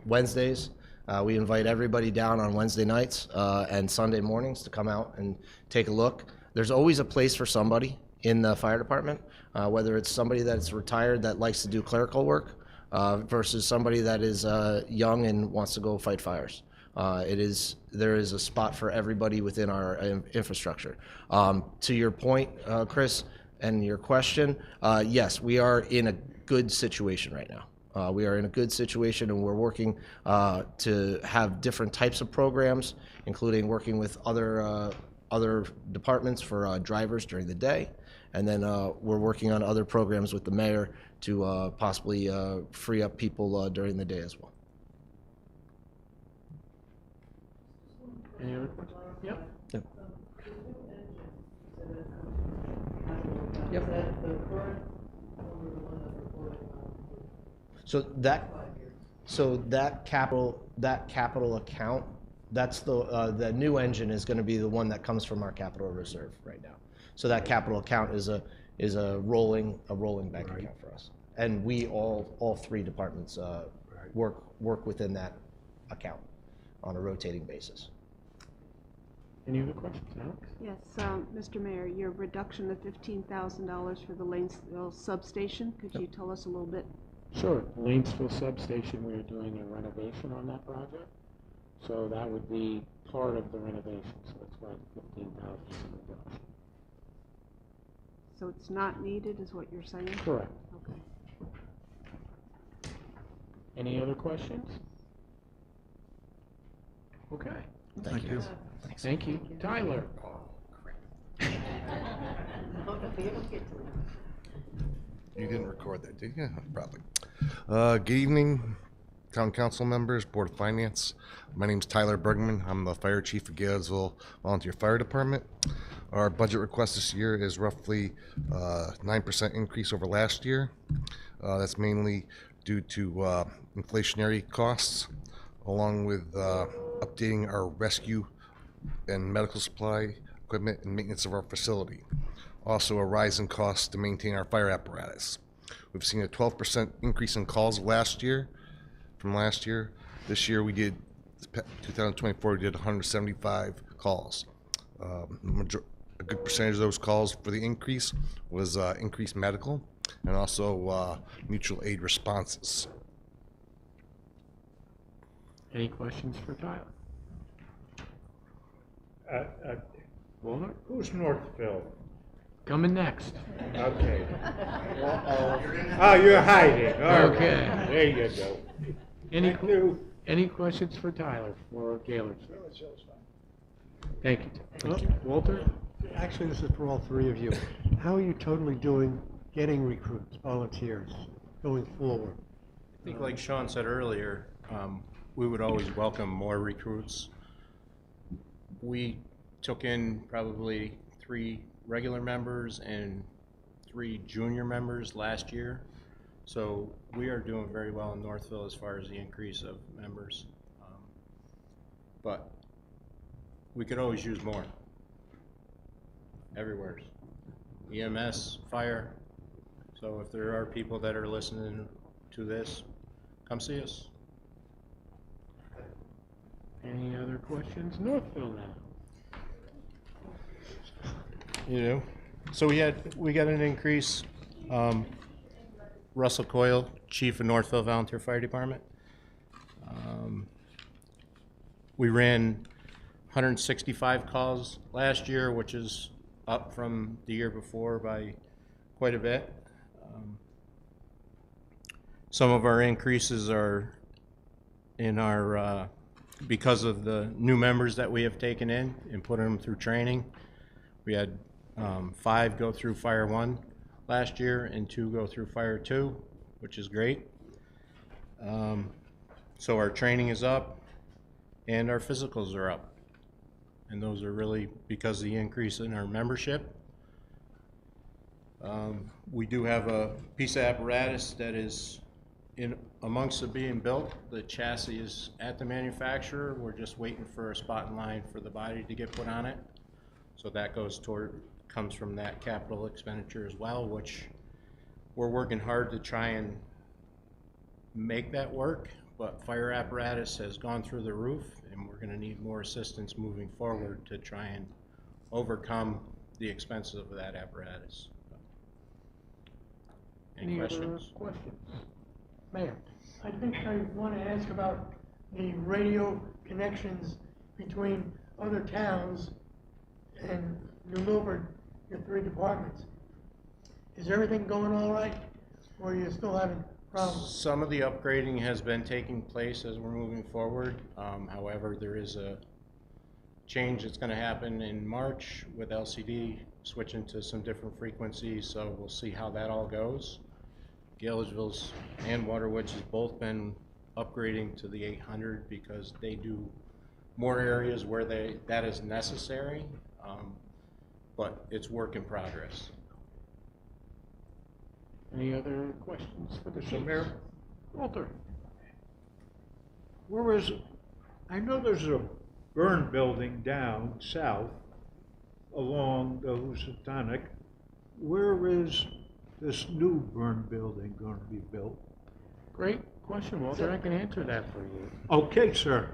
S14: Wednesdays, we invite everybody down on Wednesday nights and Sunday mornings to come out and take a look. There's always a place for somebody in the fire department, whether it's somebody that's retired that likes to do clerical work versus somebody that is young and wants to go fight fires. There is a spot for everybody within our infrastructure. To your point, Chris, and your question, yes, we are in a good situation right now. We are in a good situation, and we're working to have different types of programs, including working with other departments for drivers during the day, and then we're working on other programs with the mayor to possibly free up people during the day as well.
S1: Any other questions? Yep.
S14: Yep. So that capital account, that's the new engine is going to be the one that comes from our capital reserve right now. So that capital account is a rolling bank account for us, and we all three departments work within that account on a rotating basis.
S1: Any other questions, Alex?
S6: Yes, Mr. Mayor, your reduction of $15,000 for the Lanesville substation, could you tell us a little bit?
S1: Sure. Lanesville substation, we are doing a renovation on that project. So that would be part of the renovation, so that's why the 15,000 is a reduction.
S6: So it's not needed, is what you're saying?
S1: Correct.
S6: Okay.
S1: Any other questions? Okay.
S14: Thank you.
S1: Thank you. Tyler?
S15: You didn't record that, did you? Probably. Good evening, Town Council members, Board of Finance. My name is Tyler Bergman. I'm the Fire Chief of Gainesville Volunteer Fire Department. Our budget request this year is roughly 9% increase over last year. That's mainly due to inflationary costs, along with updating our rescue and medical supply equipment and maintenance of our facility. Also, a rise in costs to maintain our fire apparatus. We've seen a 12% increase in calls from last year. This year we did, 2024, we did 175 calls. A good percentage of those calls for the increase was increased medical and also mutual aid responses.
S1: Any questions for Tyler? Walter?
S2: Who's Northville?
S1: Coming next.
S2: Okay. Oh, you're hiding. All right.
S1: Okay.
S2: There you go.
S1: Any questions for Tyler for Gailersville? Thank you. Walter?
S16: Actually, this is for all three of you. How are you totally doing getting recruits, volunteers, going forward?
S17: I think like Sean said earlier, we would always welcome more recruits. We took in probably 3 regular members and 3 junior members last year. So we are doing very well in Northville as far as the increase of members. But we could always use more. Everywhere. EMS, fire. So if there are people that are listening to this, come see us.
S1: Any other questions? Northville now.
S17: You know, so we got an increase. Russell Coyle, Chief of Northville Volunteer Fire Department. We ran 165 calls last year, which is up from the year before by quite a bit. Some of our increases are in our because of the new members that we have taken in and put them through training. We had 5 go through Fire 1 last year and 2 go through Fire 2, which is great. So our training is up and our physicals are up. And those are really because of the increase in our membership. We do have a piece of apparatus that is amongst it being built. The chassis is at the manufacturer. We're just waiting for a spot in line for the body to get put on it. So that comes from that capital expenditure as well, which we're working hard to try and make that work. But fire apparatus has gone through the roof, and we're going to need more assistance moving forward to try and overcome the expenses of that apparatus. Any questions?
S1: Other questions? Mayor?
S18: I think I want to ask about the radio connections between other towns and New Milford, your 3 departments. Is everything going all right, or are you still having problems?
S17: Some of the upgrading has been taking place as we're moving forward. However, there is a change that's going to happen in March with LCD switching to some different frequencies, so we'll see how that all goes. Gailersville's and Waterwoods has both been upgrading to the 800 because they do more areas where that is necessary, but it's work in progress.
S1: Any other questions for the chief?
S2: Mayor, Walter, I know there's a burn building down south along the Housatonic. Where is this new burn building going to be built?
S1: Great question, Walter. I can answer that for you.
S2: Okay, sir.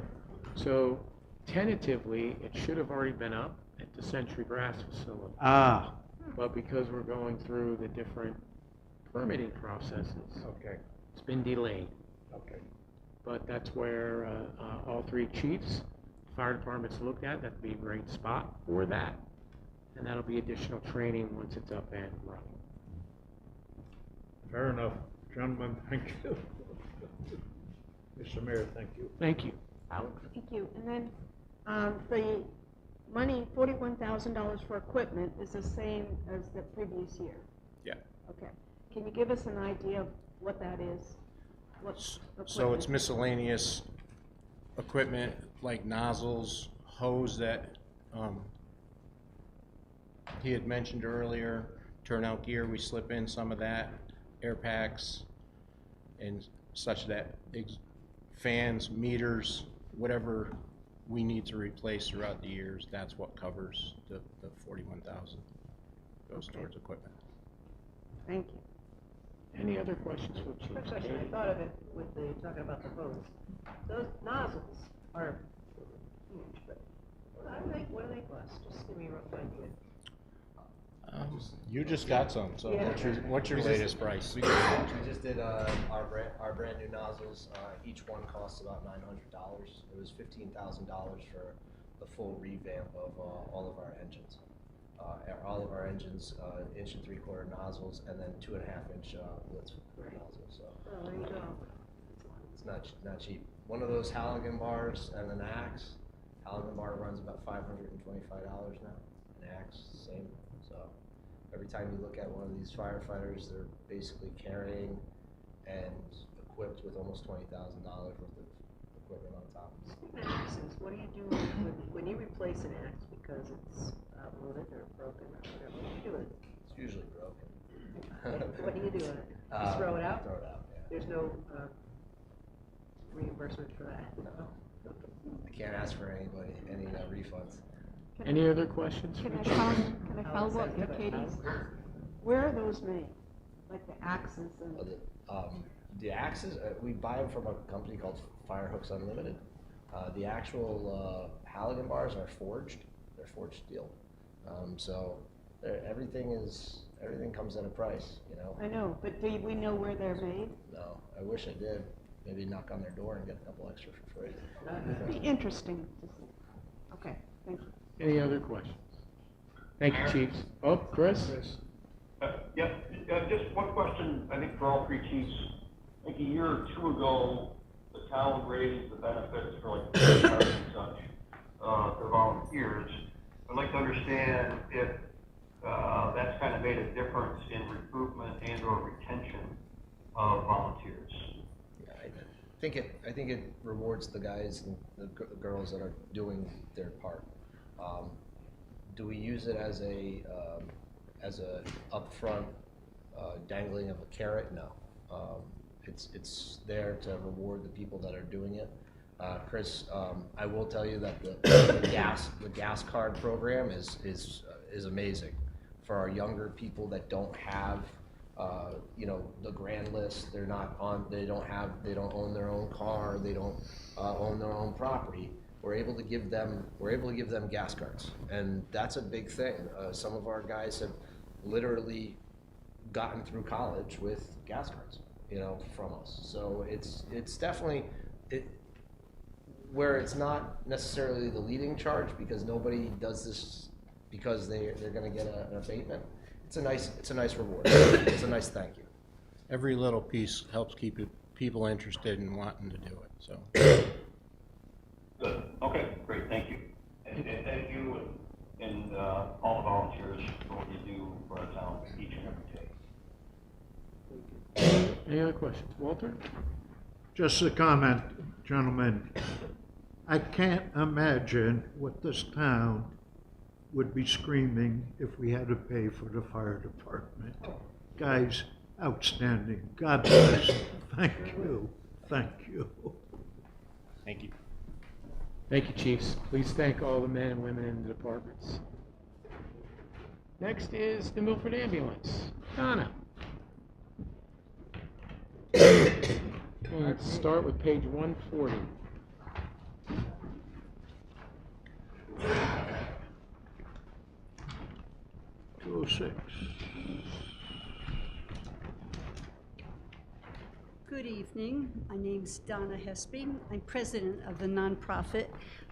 S1: So tentatively, it should have already been up at the Century Brass facility.
S2: Ah.
S1: But because we're going through the different permitting processes,
S2: Okay.
S1: it's been delayed.
S2: Okay.
S1: But that's where all three chiefs, fire departments looked at. That'd be a great spot for that. And that'll be additional training once it's up and running.
S2: Fair enough. Gentlemen, thank you. Mr. Mayor, thank you.
S1: Thank you. Alex?
S6: Thank you. And then the money, $41,000 for equipment, is the same as the previous year?
S14: Yeah.
S6: Okay. Can you give us an idea of what that is? What's
S17: So it's miscellaneous equipment like nozzles, hose that he had mentioned earlier, turnout gear, we slip in some of that, air packs, and such that fans, meters, whatever we need to replace throughout the years, that's what covers the 41,000 goes towards equipment.
S6: Thank you.
S1: Any other questions for Chief?
S3: Quick question, I thought of it with the, talking about the hose. Those nozzles are huge, but what do they cost? Just give me a rough idea.
S17: You just got some, so
S3: Yeah.
S17: what's your latest price?
S14: We just did our brand new nozzles. Each one costs about $900. It was $15,000 for the full revamp of all of our engines. All of our engines, 1 3/4 nozzles, and then 2.5 inch Blitz nozzles. So
S3: Oh, there you go.
S14: it's not cheap. One of those Halligan bars and an axe. Halligan bar runs about $525 now. An axe, same. So every time you look at one of these firefighters, they're basically carrying and equipped with almost $20,000 worth of equipment on top.
S3: Speaking of axes, what do you do when you replace an axe because it's outmoded or broken or whatever? What do you do with it?
S14: It's usually broken.
S3: What do you do with it? Just throw it out?
S14: Throw it out, yeah.
S3: There's no reimbursement for that?
S14: No. I can't ask for any refunds.
S1: Any other questions for
S6: Can I
S1: Chief?
S6: follow up with Katie's? Where are those made? Like the axes and?
S14: The axes, we buy them from a company called Firehooks Unlimited. The actual Halligan bars are forged. They're forged steel. So everything comes at a price, you know.
S6: I know, but do we know where they're made?
S14: No, I wish I did. Maybe knock on their door and get a couple extra for free.
S6: It'd be interesting to see. Okay, thank you.
S1: Any other questions? Thank you, Chiefs. Oh, Chris?
S10: Just one question, I think for all three chiefs. I think a year or two ago, the town raised the benefits for like credit cards and such, for volunteers. I'd like to understand if that's kind of made a difference in recruitment and or retention of volunteers.
S14: Yeah, I think it rewards the guys and the girls that are doing their part. Do we use it as a upfront dangling of a carrot? No. It's there to reward the people that are doing it. Chris, I will tell you that the gas card program is amazing for our younger people that don't have the grand list. They don't own their own car. They don't own their own property. We're able to give them gas cards, and that's a big thing. Some of our guys have literally gotten through college with gas cards, from us. So it's definitely where it's not necessarily the leading charge, because nobody does this because they're going to get an abatement. It's a nice reward. It's a nice thank you.
S17: Every little piece helps keep people interested in wanting to do it. So.
S10: Good. Okay, great. Thank you. And thank you and all the volunteers for what you do for our town each and every day.
S1: Any other questions? Walter?
S2: Just a comment, gentlemen. I can't imagine what this town would be screaming if we had to pay for the fire department. Guys,
S19: Outstanding. God bless. Thank you. Thank you.
S17: Thank you.
S1: Thank you, chiefs. Please thank all the men and women in the departments. Next is the Milford Ambulance. Donna. Let's start with page 140.
S20: Good evening. My name's Donna Hespy. I'm president of the nonprofit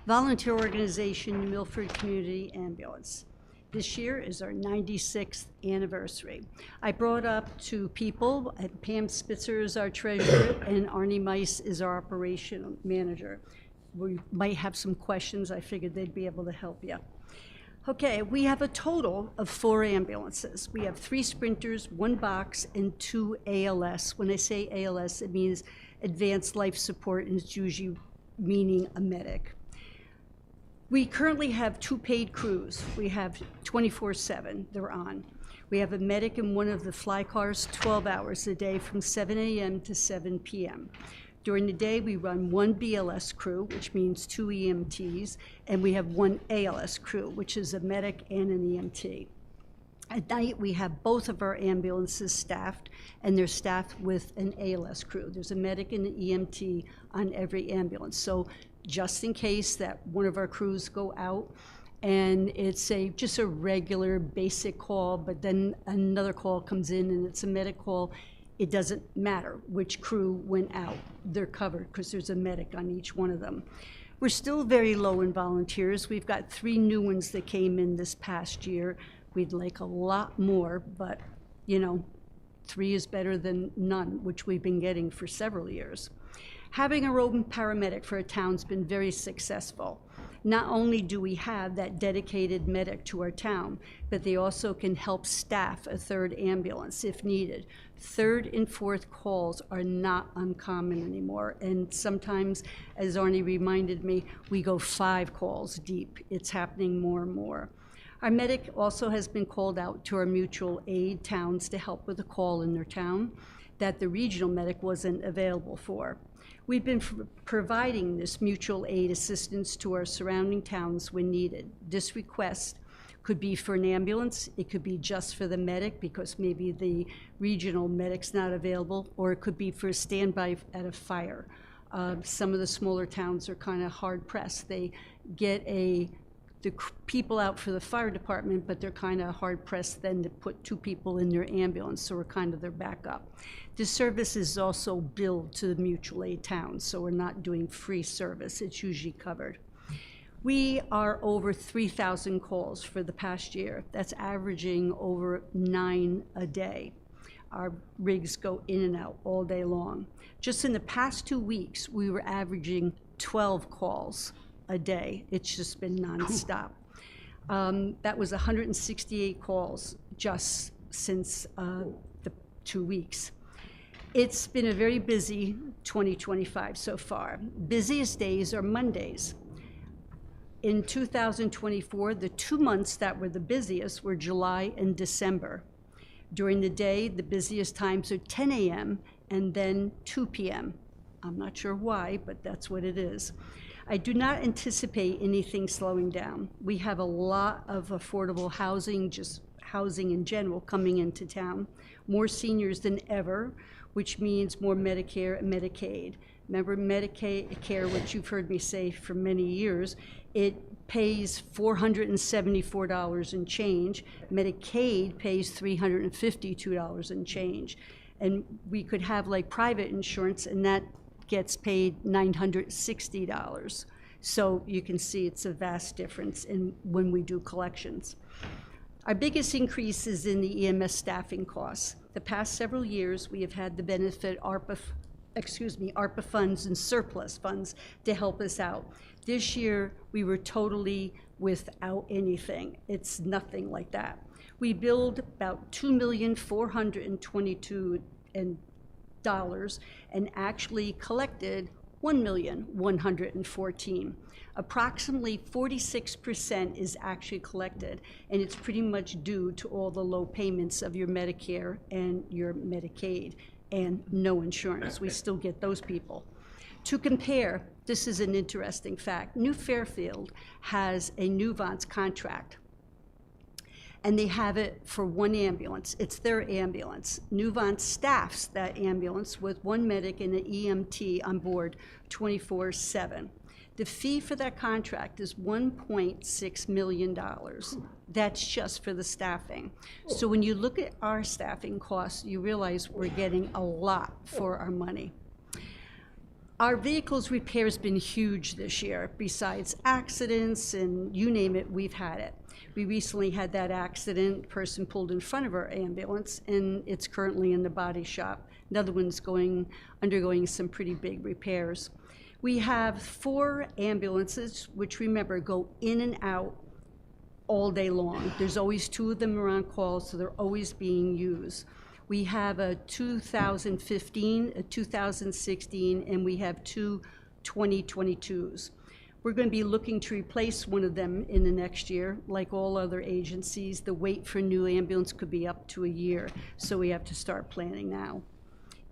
S20: volunteer organization Milford Community Ambulance. This year is our 96th anniversary. I brought up two people, Pam Spitzer is our treasurer and Arnie Mice is our operational manager. We might have some questions. I figured they'd be able to help you. Okay, we have a total of 4 ambulances. We have 3 sprinters, 1 box, and 2 ALS. When I say ALS, it means advanced life support, and it's usually meaning a medic. We currently have 2 paid crews. We have 24/7, they're on. We have a medic in one of the fly cars 12 hours a day from 7 a.m. to 7 p.m. During the day, we run 1 BLS crew, which means 2 EMTs, and we have 1 ALS crew, which is a medic and an EMT. At night, we have both of our ambulances staffed, and they're staffed with an ALS crew. There's a medic and an EMT on every ambulance. So just in case that one of our crews go out and it's just a regular basic call, but then another call comes in and it's a medic call, it doesn't matter which crew went out. They're covered because there's a medic on each one of them. We're still very low in volunteers. We've got 3 new ones that came in this past year. We'd like a lot more, but 3 is better than none, which we've been getting for several years. Having a roving paramedic for a town's been very successful. Not only do we have that dedicated medic to our town, but they also can help staff a 3rd ambulance if needed. 3rd and 4th calls are not uncommon anymore, and sometimes, as Arnie reminded me, we go 5 calls deep. It's happening more and more. Our medic also has been called out to our mutual aid towns to help with a call in their town that the regional medic wasn't available for. We've been providing this mutual aid assistance to our surrounding towns when needed. This request could be for an ambulance, it could be just for the medic because maybe the regional medic's not available, or it could be for a standby at a fire. Some of the smaller towns are kind of hard pressed. They get the people out for the fire department, but they're kind of hard pressed then to put 2 people in their ambulance, so we're kind of their backup. This service is also billed to the mutual aid towns, so we're not doing free service. It's usually covered. We are over 3,000 calls for the past year. That's averaging over 9 a day. Our rigs go in and out all day long. Just in the past 2 weeks, we were averaging 12 calls a day. It's just been nonstop. That was 168 calls just since the 2 weeks. It's been a very busy 2025 so far. Busiest days are Mondays. In 2024, the 2 months that were the busiest were July and December. During the day, the busiest times are 10 a.m. and then 2 p.m. I'm not sure why, but that's what it is. I do not anticipate anything slowing down. We have a lot of affordable housing, just housing in general, coming into town. More seniors than ever, which means more Medicare and Medicaid. Remember Medicare, which you've heard me say for many years, it pays $474 and change. Medicaid pays $352 and change. And we could have like private insurance, and that gets paid $960. So you can see it's a vast difference in when we do collections. Our biggest increase is in the EMS staffing costs. The past several years, we have had the benefit ARPA funds and surplus funds to help us out. This year, we were totally without anything. It's nothing like that. We billed about $2,422,000 and actually collected 1,114,000. Approximately 46% is actually collected, and it's pretty much due to all the low payments of your Medicare and your Medicaid and no insurance. We still get those people. To compare, this is an interesting fact. New Fairfield has a Nuvance contract, and they have it for one ambulance. It's their ambulance. Nuvance staffs that ambulance with one medic and an EMT on board 24/7. The fee for that contract is $1.6 million. That's just for the staffing. So when you look at our staffing costs, you realize we're getting a lot for our money. Our vehicles repair has been huge this year. Besides accidents and you name it, we've had it. We recently had that accident, person pulled in front of our ambulance, and it's currently in the body shop. Another one's undergoing some pretty big repairs. We have 4 ambulances, which remember, go in and out all day long. There's always 2 of them around call, so they're always being used. We have a 2015, a 2016, and we have 2 2022s. We're going to be looking to replace one of them in the next year. Like all other agencies, the wait for a new ambulance could be up to a year, so we have to start planning now.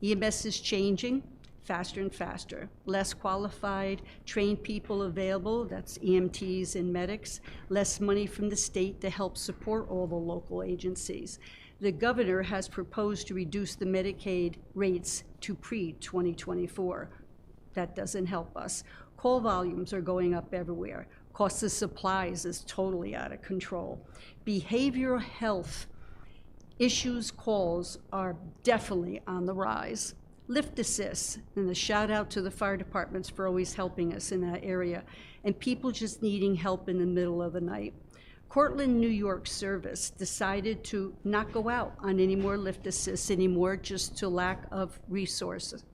S20: EMS is changing faster and faster. Less qualified, trained people available, that's EMTs and medics. Less money from the state to help support all the local agencies. The governor has proposed to reduce the Medicaid rates to pre-2024. That doesn't help us. Call volumes are going up everywhere. Cost of supplies is totally out of control. Behavioral health issues calls are definitely on the rise. Lift assists, and a shout out to the fire departments for always helping us in that area, and people just needing help in the middle of the night. Cortland, New York service decided to not go out on any more lift assists anymore, just to lack of resources.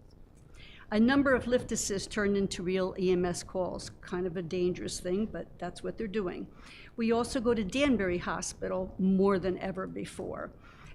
S20: A number of lift assists turned into real EMS calls, kind of a dangerous thing, but that's what they're doing. We also go to Danbury Hospital more than ever before.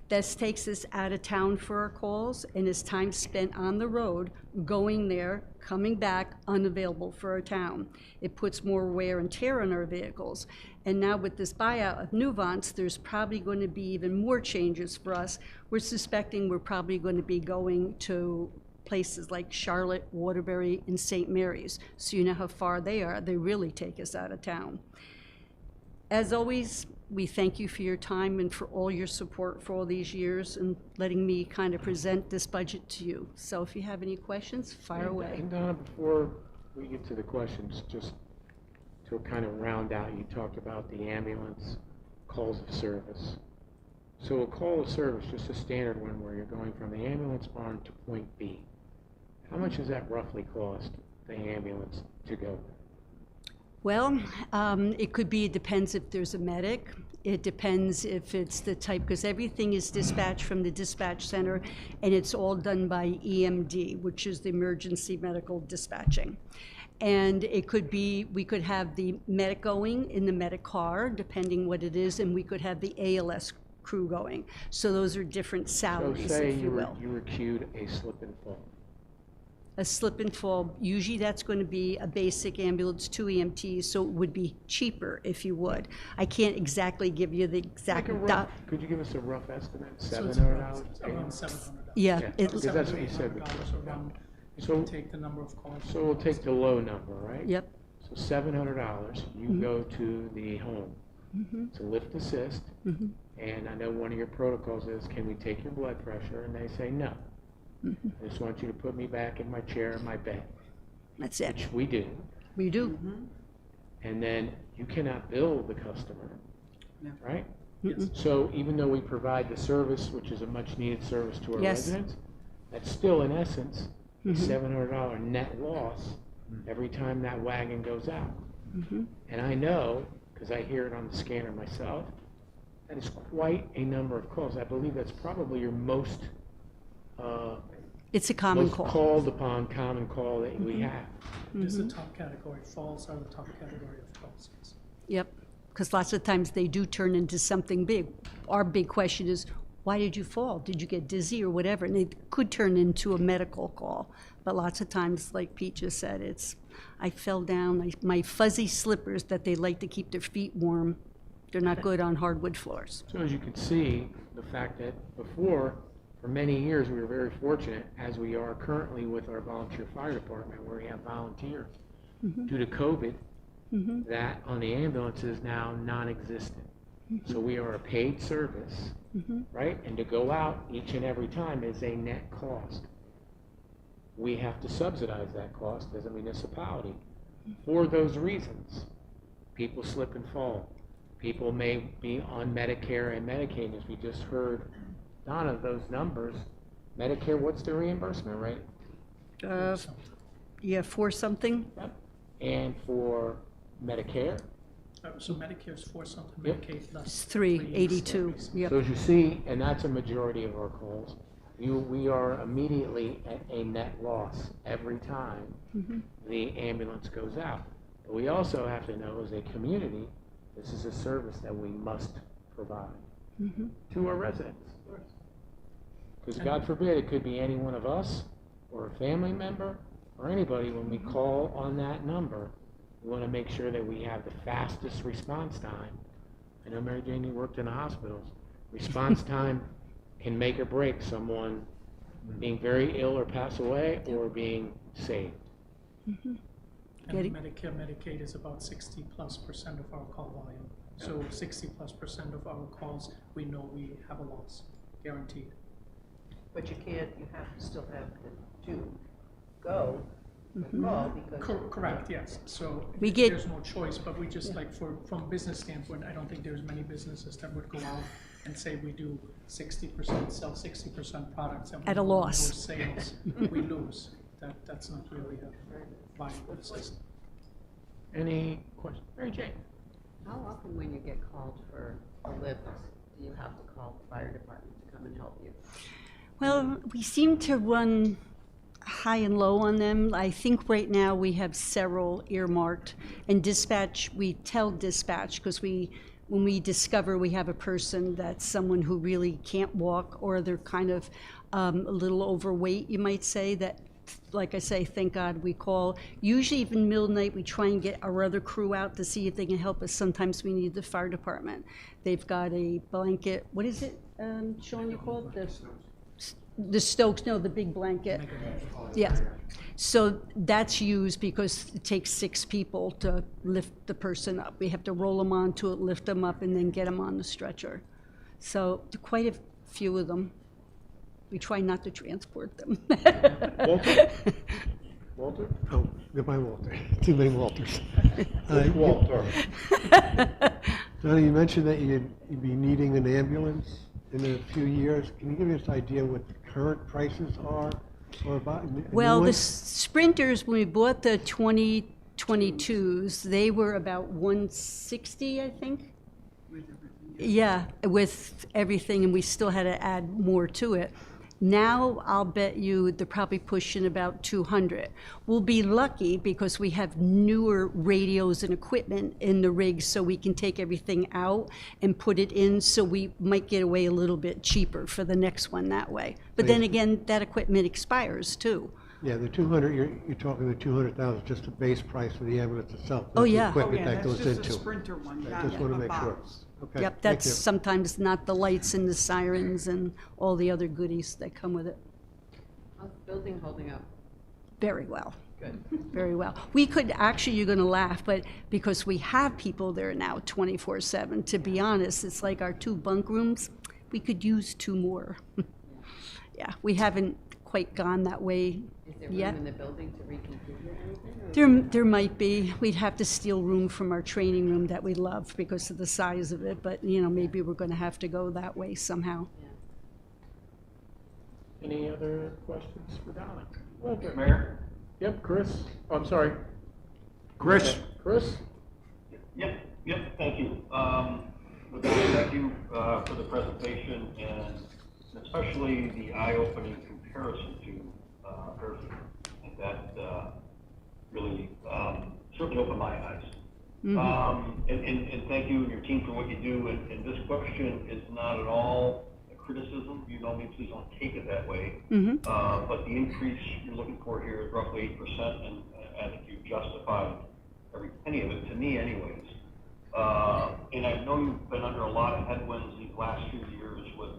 S20: This takes us out of town for our calls, and is time spent on the road, going there, coming back, unavailable for our town. It puts more wear and tear on our vehicles. And now with this buyout of Nuvance, there's probably going to be even more changes for us. We're suspecting we're probably going to be going to places like Charlotte, Waterbury, and St. Mary's. So you know how far they are. They really take us out of town. As always, we thank you for your time and for all your support for all these years and letting me kind of present this budget to you. So if you have any questions, fire away.
S1: And Donna, before we get to the questions, just to kind of round out, you talked about the ambulance calls of service. So a call of service, just a standard one where you're going from the ambulance barn to point B. How much does that roughly cost the ambulance to go there?
S20: Well, it could be, it depends if there's a medic. It depends if it's the type, because everything is dispatched from the dispatch center, and it's all done by EMD, which is the emergency medical dispatching. And it could be, we could have the medic going in the medic car, depending what it is, and we could have the ALS crew going. So those are different salaries, if you will.
S1: You were queued a slip and fall.
S20: A slip and fall, usually that's going to be a basic ambulance, 2 EMTs, so it would be cheaper if you would. I can't exactly give you the exact.
S1: Could you give us a rough estimate?
S21: So it's
S1: $700?
S21: around $700.
S20: Yeah.
S1: Because that's what you said before.
S21: Around,
S1: So
S21: take the number of calls.
S1: So we'll take the low number, right?
S20: Yep.
S1: So $700, you go to the home to lift assist, and I know one of your protocols is, can we take your blood pressure? And they say no. I just want you to put me back in my chair in my bed.
S20: That's it.
S1: Which we do.
S20: We do.
S1: And then you cannot bill the customer, right?
S21: Yes.
S1: So even though we provide the service, which is a much needed service to our residents, that's still in essence a $700 net loss every time that wagon goes out. And I know, because I hear it on the scanner myself, that is quite a number of calls. I believe that's probably your most
S20: it's a common
S1: most
S20: call.
S1: Called upon common call that we have.
S21: This is the top category. Falls are the top category of calls.
S20: Yep, because lots of times they do turn into something big. Our big question is, why did you fall? Did you get dizzy or whatever? And it could turn into a medical call. But lots of times, like Pete just said, it's, I fell down, my fuzzy slippers that they like to keep their feet warm, they're not good on hardwood floors.
S1: So as you can see, the fact that before, for many years, we were very fortunate, as we are currently with our volunteer fire department, where we have volunteers. Due to COVID, that on the ambulance is now non-existent. So we are a paid service, right? And to go out each and every time is a net cost. We have to subsidize that cost as a municipality for those reasons. People slip and fall. People may be on Medicare and Medicaid, as we just heard, Donna, those numbers. Medicare, what's the reimbursement rate?
S20: Yeah, for something?
S1: Yep. And for Medicare?
S21: So Medicare's 4 something,
S1: Yep.
S21: Medicaid less.
S20: It's 382. Yep.
S1: So as you see, and that's a majority of our calls, we are immediately at a net loss every time the ambulance goes out. But we also have to know, as a community, this is a service that we must provide to our residents. Because God forbid, it could be any one of us or a family member or anybody. When we call on that number, we want to make sure that we have the fastest response time. I know Mary Jane, you worked in the hospitals. Response time can make or break someone being very ill or pass away or being saved.
S21: And Medicare, Medicaid is about 60+% of our call volume. So 60+% of our calls, we know we have a loss, guaranteed.
S3: But you can't, you have to still have to go and call because.
S21: Correct, yes. So
S20: We get-
S21: there's no choice, but we just like from business standpoint, I don't think there's many businesses that would go out and say we do 60%, sell 60% products. And
S20: At a
S21: we
S20: loss.
S21: lose sales, we lose. That's not really a viable system.
S1: Any questions? Mary Jane?
S5: How often when you get called for a lift, do you have to call the fire department to come and help you?
S20: Well, we seem to run high and low on them. I think right now we have several earmarked. And dispatch, we tell dispatch because when we discover we have a person that's someone who really can't walk or they're kind of a little overweight, you might say, that, like I say, thank God we call. Usually even middle of the night, we try and get our other crew out to see if they can help us. Sometimes we need the fire department. They've got a blanket, what is it, Sean, you call it? The Stokes, no, the big blanket. Yeah. So that's used because it takes 6 people to lift the person up. We have to roll them onto it, lift them up, and then get them on the stretcher. So quite a few of them. We try not to transport them.
S1: Walter? Walter?
S16: Oh, goodbye, Walter. Too many Walters.
S1: Walter.
S16: Johnny, you mentioned that you'd be needing an ambulance in a few years. Can you give us an idea what the current prices are? Or about
S20: Well, the Sprinters, when we bought the 2022s, they were about 160, I think. Yeah, with everything, and we still had to add more to it. Now, I'll bet you they're probably pushing about 200. We'll be lucky because we have newer radios and equipment in the rig so we can take everything out and put it in, so we might get away a little bit cheaper for the next one that way. But then again, that equipment expires too.
S16: Yeah, the 200, you're talking the 200,000, just the base price for the ambulance itself.
S20: Oh,
S16: not the
S20: yeah.
S16: equipment that
S22: that's
S16: goes
S22: just
S16: into
S22: a
S16: it.
S22: Sprinter one,
S16: I
S22: not
S16: just want to
S22: a
S16: make sure.
S22: box.
S16: Okay,
S20: Yep,
S16: thank
S20: that's
S16: you.
S20: sometimes not the lights and the sirens and all the other goodies that come with it.
S5: How's the building holding up?
S20: Very well.
S5: Good.
S20: Very well. We could, actually, you're gonna laugh, but because we have people there now 24/7, to be honest, it's like our 2 bunk rooms, we could use 2 more. Yeah, we haven't quite gone that way
S5: Is there
S20: yet.
S5: room in the building to reconfigure anything?
S20: There might be. We'd have to steal room from our training room that we love because of the size of it, but, you know, maybe we're gonna have to go that way somehow.
S1: Any other questions for Donna?
S10: Mr. Mayor?
S1: Yep, Chris. Oh, I'm sorry.
S2: Chris?
S1: Chris?
S10: Yep, thank you. Thank you for the presentation and especially the eye-opening comparison to Earth. And that really certainly opened my eyes. And thank you and your team for what you do. And this question is not at all a criticism. You know me, please don't take it that way.
S20: Mhm.
S10: But the increase you're looking for here is roughly 8%, and I think you've justified every penny of it, to me anyways. And I know you've been under a lot of headwinds these last few years with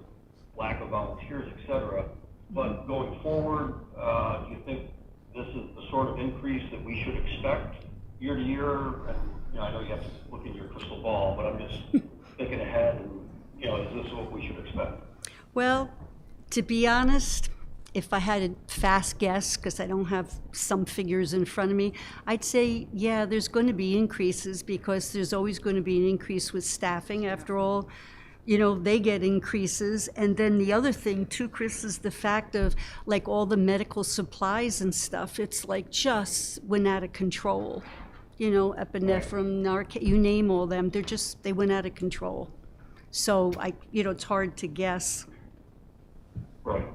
S10: lack of volunteers, et cetera. But going forward, do you think this is the sort of increase that we should expect year to year? And, you know, I know you have to look in your crystal ball, but I'm just thinking ahead and, you know, is this what we should expect?
S20: Well, to be honest, if I had a fast guess, because I don't have some figures in front of me, I'd say, yeah, there's going to be increases because there's always going to be an increase with staffing. After all, you know, they get increases. And then the other thing too, Chris, is the fact of like all the medical supplies and stuff, it's like just went out of control. You know, epinephrine, you name all them, they went out of control. So you know, it's hard to guess.
S10: Right.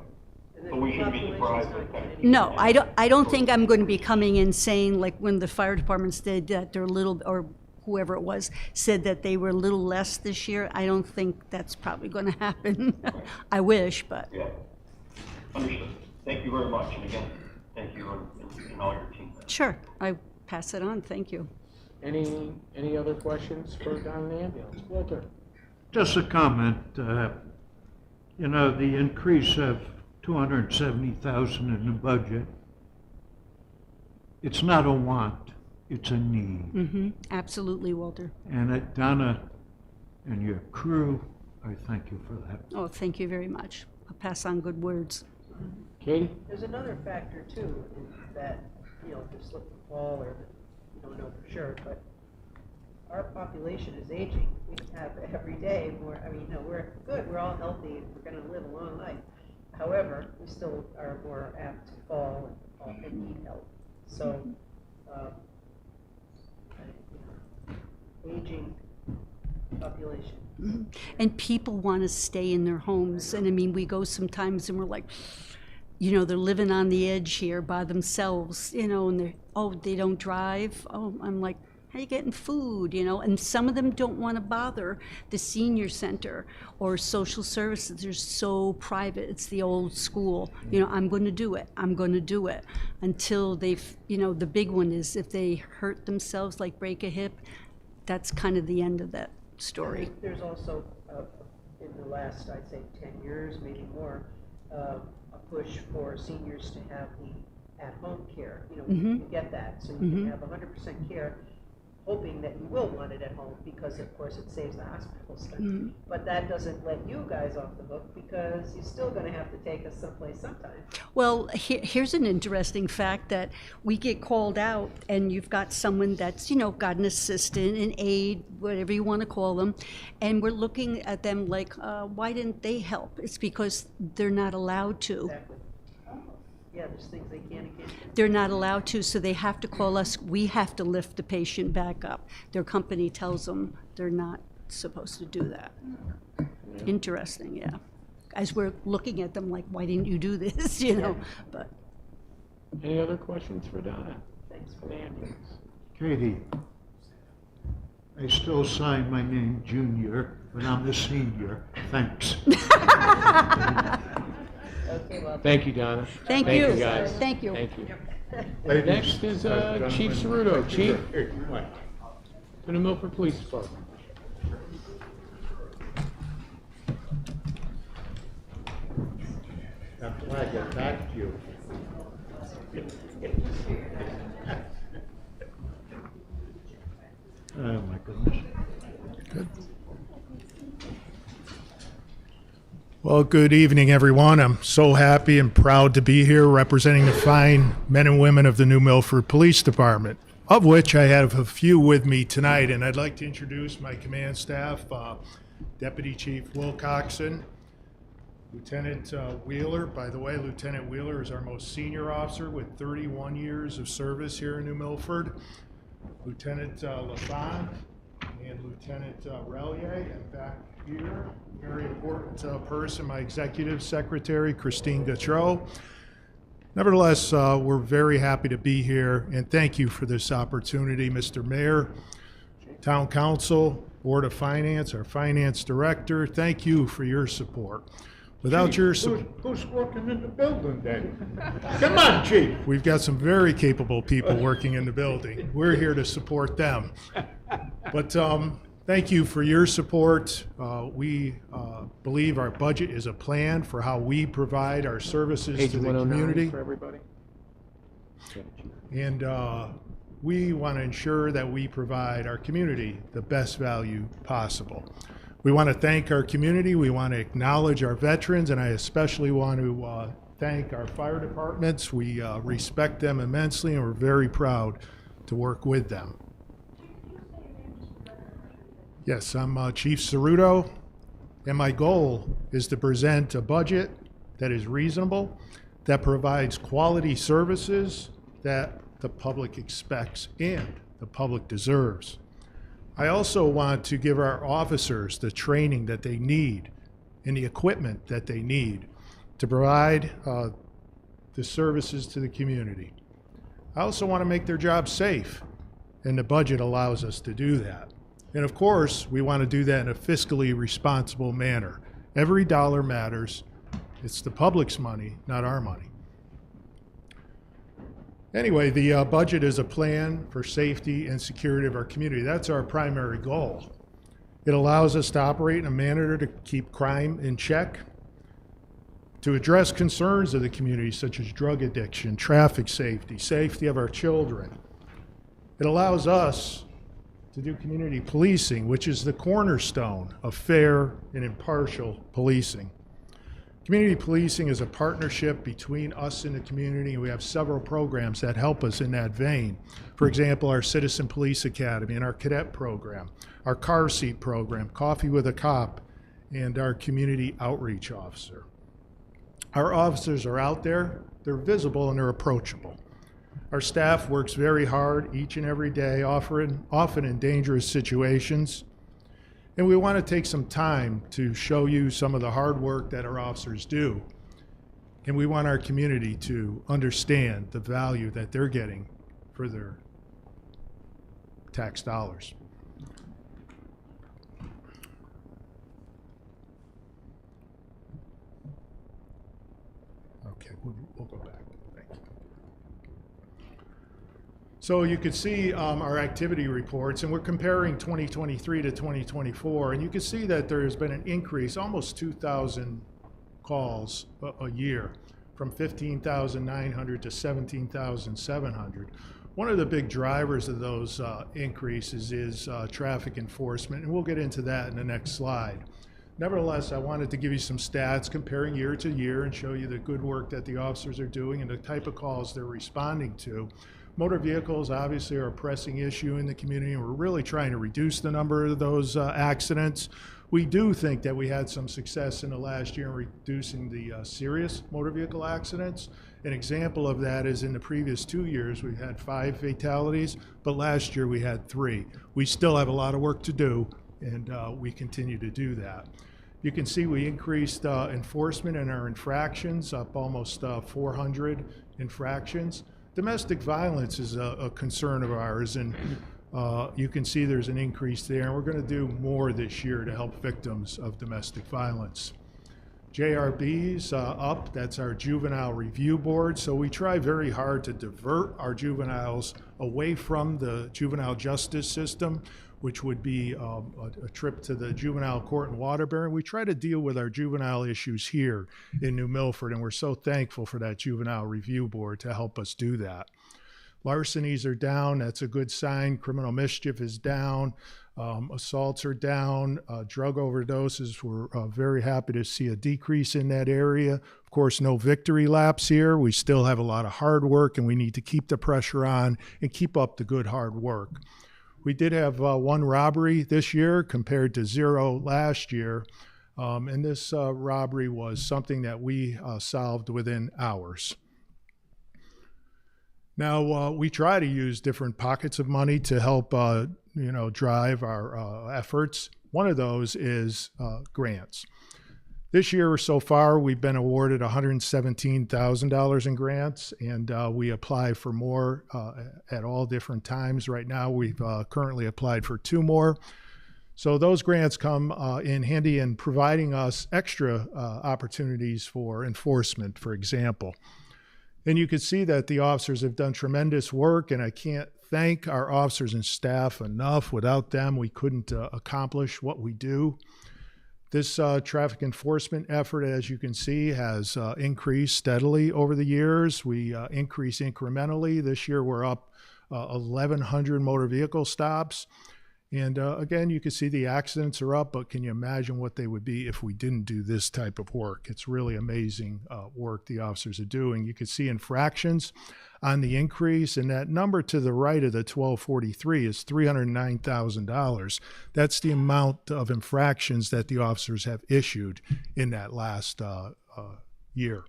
S10: But we shouldn't be surprised at that.
S20: No, I don't think I'm going to be coming in saying, like when the fire departments did that they're a little, or whoever it was, said that they were a little less this year. I don't think that's probably going to happen. I wish, but.
S10: Yeah. Understood. Thank you very much. And again, thank you and all your team.
S20: Sure, I pass it on. Thank you.
S1: Any other questions for Don the ambulance? Walter?
S19: Just a comment. You know, the increase of $270,000 in the budget, it's not a want, it's a need.
S20: Mm-hmm. Absolutely, Walter.
S19: And Donna and your crew, I thank you for that.
S20: Oh, thank you very much. I'll pass on good words.
S1: Katie?
S3: There's another factor too, is that, you know, if you slip and fall or you don't know for sure, but our population is aging. We have every day more, I mean, no, we're good, we're all healthy, and we're gonna live a long life. However, we still are more apt to fall and need help. So, aging population.
S20: Mm-hmm. And people want to stay in their homes. And I mean, we go sometimes and we're like, you know, they're living on the edge here by themselves, you know, and they don't drive. Oh, I'm like, how are you getting food, you know? And some of them don't want to bother the senior center or social services. They're so private. It's the old school. You know, I'm going to do it. I'm going to do it until they've, you know, the big one is if they hurt themselves, like break a hip, that's kind of the end of that story.
S3: There's also, in the last, I'd say 10 years, maybe more, a push for seniors to have the at-home care. You know, you get that, so you can have 100% care, hoping that you will want it at home because, of course, it saves the hospitals. But that doesn't let you guys off the hook because you're still going to have to take us someplace sometime.
S20: Well, here's an interesting fact that we get called out and you've got someone that's, you know, got an assistant, an aide, whatever you want to call them, and we're looking at them like, why didn't they help? It's because they're not allowed to.
S3: Exactly. Yeah, there's things they can and can't do.
S20: They're not allowed to, so they have to call us. We have to lift the patient back up. Their company tells them they're not supposed to do that. Interesting, yeah. As we're looking at them like, why didn't you do this, you know? But.
S1: Any other questions for Donna? Thanks for the ambulance.
S19: Katie, I still sign my name Junior, but I'm the senior. Thanks.
S3: Okay, well,
S1: Thank you, Donna.
S20: Thank you.
S1: guys.
S20: Thank you.
S1: Thank you.
S19: Ladies,
S1: Next is Chief Ceruto. Chief,
S19: Here, come on.
S1: to the Milford Police Department.
S19: That flag attacked you. Oh, my goodness.
S7: Good. Well, good evening, everyone. I'm so happy and proud to be here representing the fine men and women of the New Milford Police Department, of which I have a few with me tonight. And I'd like to introduce my command staff, Deputy Chief Wilcoxon, Lieutenant Wheeler. By the way, Lieutenant Wheeler is our most senior officer with 31 years of service here in New Milford. Lieutenant LaFond and Lieutenant Relier, and back here, very important person, my Executive Secretary, Christine Gautreau. Nevertheless, we're very happy to be here, and thank you for this opportunity, Mr. Mayor, Town Council, Board of Finance, our Finance Director. Thank you for your support. Without
S19: Chief,
S7: your support.
S19: who's working in the building then? Come on, Chief.
S7: We've got some very capable people working in the building. We're here to support them. But thank you for your support. We believe our budget is a plan for how we provide our services
S1: Page
S7: to the
S1: 109
S7: community.
S1: for everybody.
S7: And we want to ensure that we provide our community the best value possible. We want to thank our community. We want to acknowledge our veterans, and I especially want to thank our fire departments. We respect them immensely, and we're very proud to work with them. Yes, I'm Chief Ceruto, and my goal is to present a budget that is reasonable, that provides quality services that the public expects and the public deserves. I also want to give our officers the training that they need and the equipment that they need to provide the services to the community. I also want to make their jobs safe, and the budget allows us to do that. And of course, we want to do that in a fiscally responsible manner. Every dollar matters. It's the public's money, not our money. Anyway, the budget is a plan for safety and security of our community. That's our primary goal. It allows us to operate in a manner to keep crime in check, to address concerns of the community such as drug addiction, traffic safety, safety of our children. It allows us to do community policing, which is the cornerstone of fair and impartial policing. Community policing is a partnership between us and the community, and we have several programs that help us in that vein. For example, our Citizen Police Academy and our cadet program, our car seat program, Coffee with a Cop, and our community outreach officer. Our officers are out there, they're visible, and they're approachable. Our staff works very hard each and every day, often in dangerous situations. And we want to take some time to show you some of the hard work that our officers do. And we want our community to understand the value that they're getting for their tax dollars. Okay, we'll go back. Thank you. So you can see our activity reports, and we're comparing 2023 to 2024, and you can see that there has been an increase, almost 2,000 calls a year, from 15,900 to 17,700. One of the big drivers of those increases is traffic enforcement, and we'll get into that in the next slide. Nevertheless, I wanted to give you some stats comparing year to year and show you the good work that the officers are doing and the type of calls they're responding to. Motor vehicles obviously are a pressing issue in the community, and we're really trying to reduce the number of those accidents. We do think that we had some success in the last year in reducing the serious motor vehicle accidents. An example of that is in the previous 2 years, we had 5 fatalities, but last year we had 3. We still have a lot of work to do, and we continue to do that. You can see we increased enforcement in our infractions, up almost 400 infractions. Domestic violence is a concern of ours, and you can see there's an increase there, and we're going to do more this year to help victims of domestic violence. JRB's up, that's our Juvenile Review Board, so we try very hard to divert our juveniles away from the juvenile justice system, which would be a trip to the juvenile court in Waterbury. We try to deal with our juvenile issues here in New Milford, and we're so thankful for that Juvenile Review Board to help us do that. Larcenies are down, that's a good sign. Criminal mischief is down. Assaults are down. Drug overdoses, we're very happy to see a decrease in that area. Of course, no victory laps here. We still have a lot of hard work, and we need to keep the pressure on and keep up the good hard work. We did have 1 robbery this year compared to 0 last year, and this robbery was something that we solved within hours. Now, we try to use different pockets of money to help drive our efforts. One of those is grants. This year so far, we've been awarded $117,000 in grants, and we apply for more at all different times. Right now, we've currently applied for 2 more. So those grants come in handy in providing us extra opportunities for enforcement, for example. And you can see that the officers have done tremendous work, and I can't thank our officers and staff enough. Without them, we couldn't accomplish what we do. This traffic enforcement effort, as you can see, has increased steadily over the years. We increase incrementally. This year we're up 1,100 motor vehicle stops. And again, you can see the accidents are up, but can you imagine what they would be if we didn't do this type of work? It's really amazing work the officers are doing. You can see infractions on the increase, and that number to the right of the 1243 is $309,000. That's the amount of infractions that the officers have issued in that last year.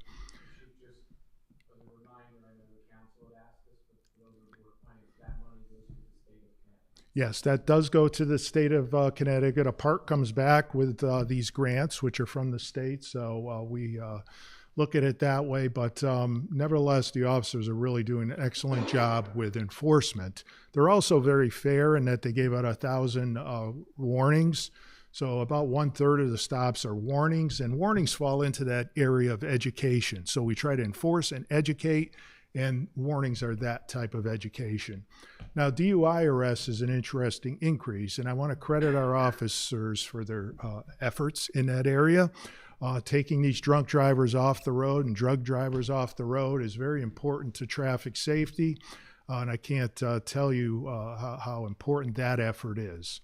S7: Yes, that does go to the state of Connecticut. A part comes back with these grants, which are from the state, so we look at it that way. But nevertheless, the officers are really doing an excellent job with enforcement. They're also very fair in that they gave out 1,000 warnings. So about 1/3 of the stops are warnings, and warnings fall into that area of education. So we try to enforce and educate, and warnings are that type of education. Now, DUI arrests is an interesting increase, and I want to credit our officers for their efforts in that area. Taking these drunk drivers off the road and drug drivers off the road is very important to traffic safety, and I can't tell you how important that effort is.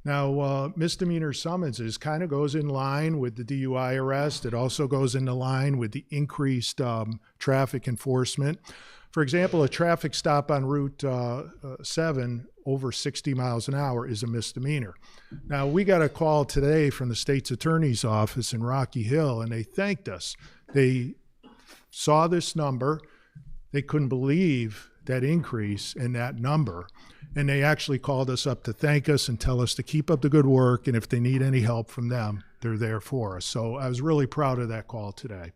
S7: Now, misdemeanor summonses kind of goes in line with the DUI arrest. It also goes into line with the increased traffic enforcement. For example, a traffic stop on Route 7 over 60 miles an hour is a misdemeanor. Now, we got a call today from the state's attorney's office in Rocky Hill, and they thanked us. They saw this number. They couldn't believe that increase in that number. And they actually called us up to thank us and tell us to keep up the good work, and if they need any help from them, they're there for us. So I was really proud of that call today.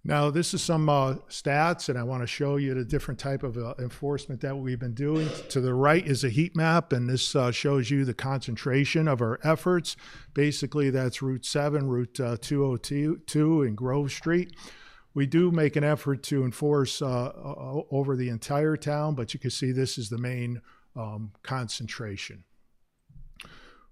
S7: Now, this is some stats, and I want to show you the different type of enforcement that we've been doing. To the right is a heat map, and this shows you the concentration of our efforts. Basically, that's Route 7, Route 202, and Grove Street. We do make an effort to enforce over the entire town, but you can see this is the main concentration.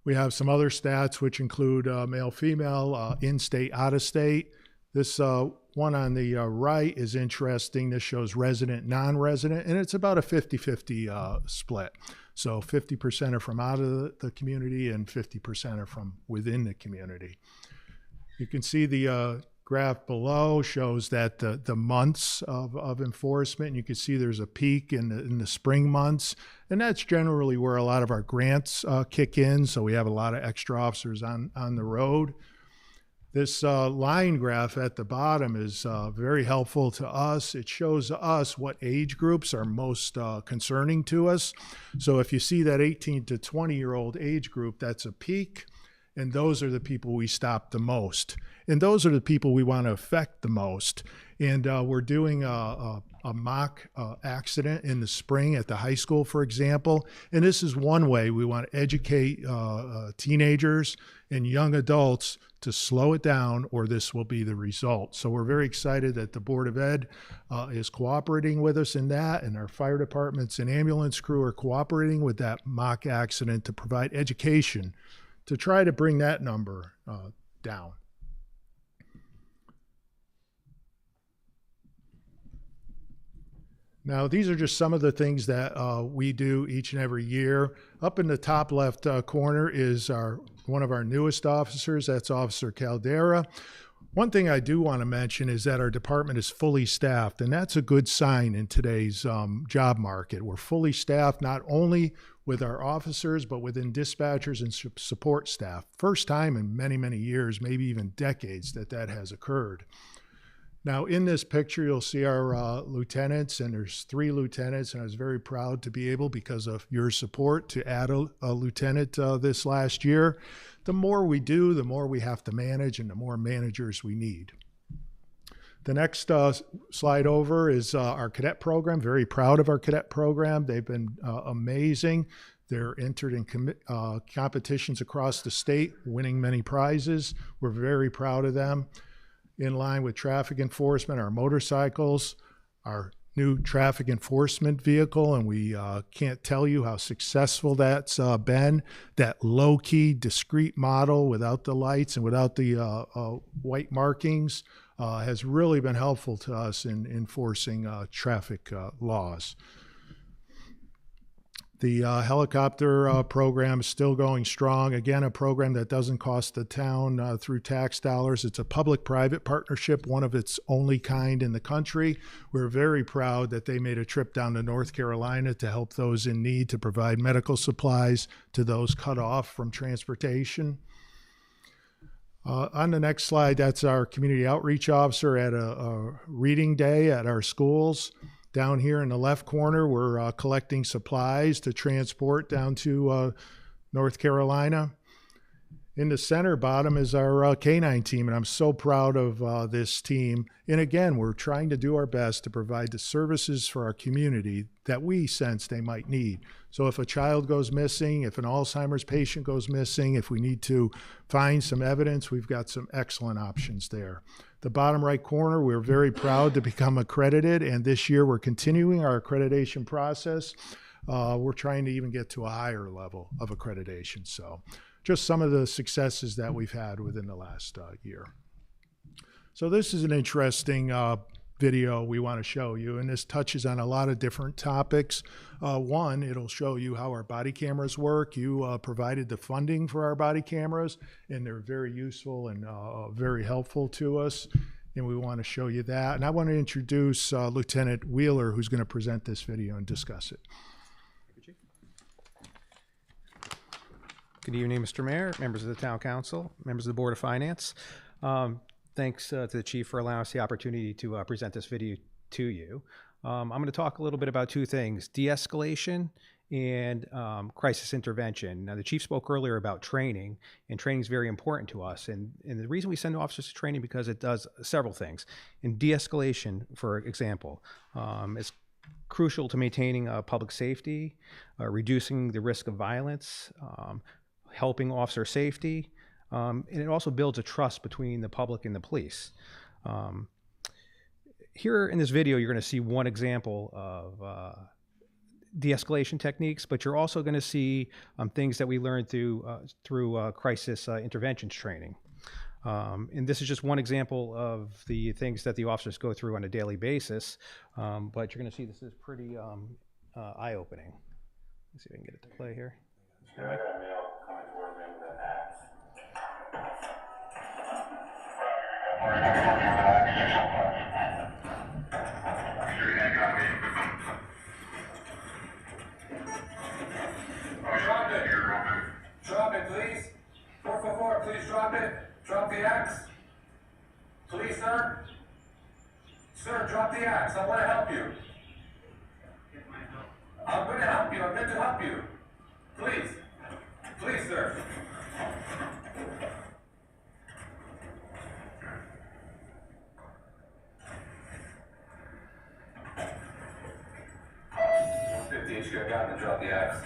S7: We have some other stats, which include male, female, in-state, out-of-state. This one on the right is interesting. This shows resident, non-resident, and it's about a 50-50 split. So 50% are from out of the community and 50% are from within the community. You can see the graph below shows that the months of enforcement, and you can see there's a peak in the spring months, and that's generally where a lot of our grants kick in, so we have a lot of extra officers on the road. This line graph at the bottom is very helpful to us. It shows us what age groups are most concerning to us. So if you see that 18 to 20-year-old age group, that's a peak, and those are the people we stop the most. And those are the people we want to affect the most. And we're doing a mock accident in the spring at the high school, for example. And this is one way we want to educate teenagers and young adults to slow it down, or this will be the result. So we're very excited that the Board of Ed is cooperating with us in that, and our fire departments and ambulance crew are cooperating with that mock accident to provide education to try to bring that number down. Now, these are just some of the things that we do each and every year. Up in the top left corner is one of our newest officers. That's Officer Caldera. One thing I do want to mention is that our department is fully staffed, and that's a good sign in today's job market. We're fully staffed not only with our officers, but within dispatchers and support staff. First time in many, many years, maybe even decades, that has occurred. Now, in this picture, you'll see our lieutenants, and there's 3 lieutenants, and I was very proud to be able, because of your support, to add a lieutenant this last year. The more we do, the more we have to manage, and the more managers we need. The next slide over is our cadet program. Very proud of our cadet program. They've been amazing. They're entered in competitions across the state, winning many prizes. We're very proud of them. In line with traffic enforcement, our motorcycles, our new traffic enforcement vehicle, and we can't tell you how successful that's been. That low-key, discreet model without the lights and without the white markings has really been helpful to us in enforcing traffic laws. The helicopter program is still going strong. Again, a program that doesn't cost the town through tax dollars. It's a public-private partnership, one of its only kind in the country. We're very proud that they made a trip down to North Carolina to help those in need, to provide medical supplies to those cut off from transportation. On the next slide, that's our community outreach officer at a reading day at our schools. Down here in the left corner, we're collecting supplies to transport down to North Carolina. In the center bottom is our K-9 team, and I'm so proud of this team. And again, we're trying to do our best to provide the services for our community that we sense they might need. So if a child goes missing, if an Alzheimer's patient goes missing, if we need to find some evidence, we've got some excellent options there. The bottom right corner, we're very proud to become accredited, and this year we're continuing our accreditation process. We're trying to even get to a higher level of accreditation. So just some of the successes that we've had within the last year. So this is an interesting video we want to show you, and this touches on a lot of different topics. One, it'll show you how our body cameras work. You provided the funding for our body cameras, and they're very useful and very helpful to us, and we want to show you that. And I want to introduce Lieutenant Wheeler, who's going to present this video and discuss it.
S4: Good evening, Mr. Mayor, members of the Town Council, members of the Board of Finance. Thanks to the Chief for allowing us the opportunity to present this video to you. I'm going to talk a little bit about two things: de-escalation and crisis intervention. Now, the Chief spoke earlier about training, and training is very important to us. And the reason we send officers to training because it does several things. In de-escalation, for example, is crucial to maintaining public safety, reducing the risk of violence, helping officer safety, and it also builds a trust between the public and the police. Here in this video, you're going to see one example of de-escalation techniques, but you're also going to see things that we learned through crisis interventions training. And this is just one example of the things that the officers go through on a daily basis, but you're going to see this is pretty eye-opening. Let's see if I can get it to play here.
S22: Drop it, please. 444, please drop it. Drop the axe. Please, sir. Sir, drop the axe. I want to help you. I'm going to help you. I'm meant to help you. Please. Please, sir. I got him to drop the axe.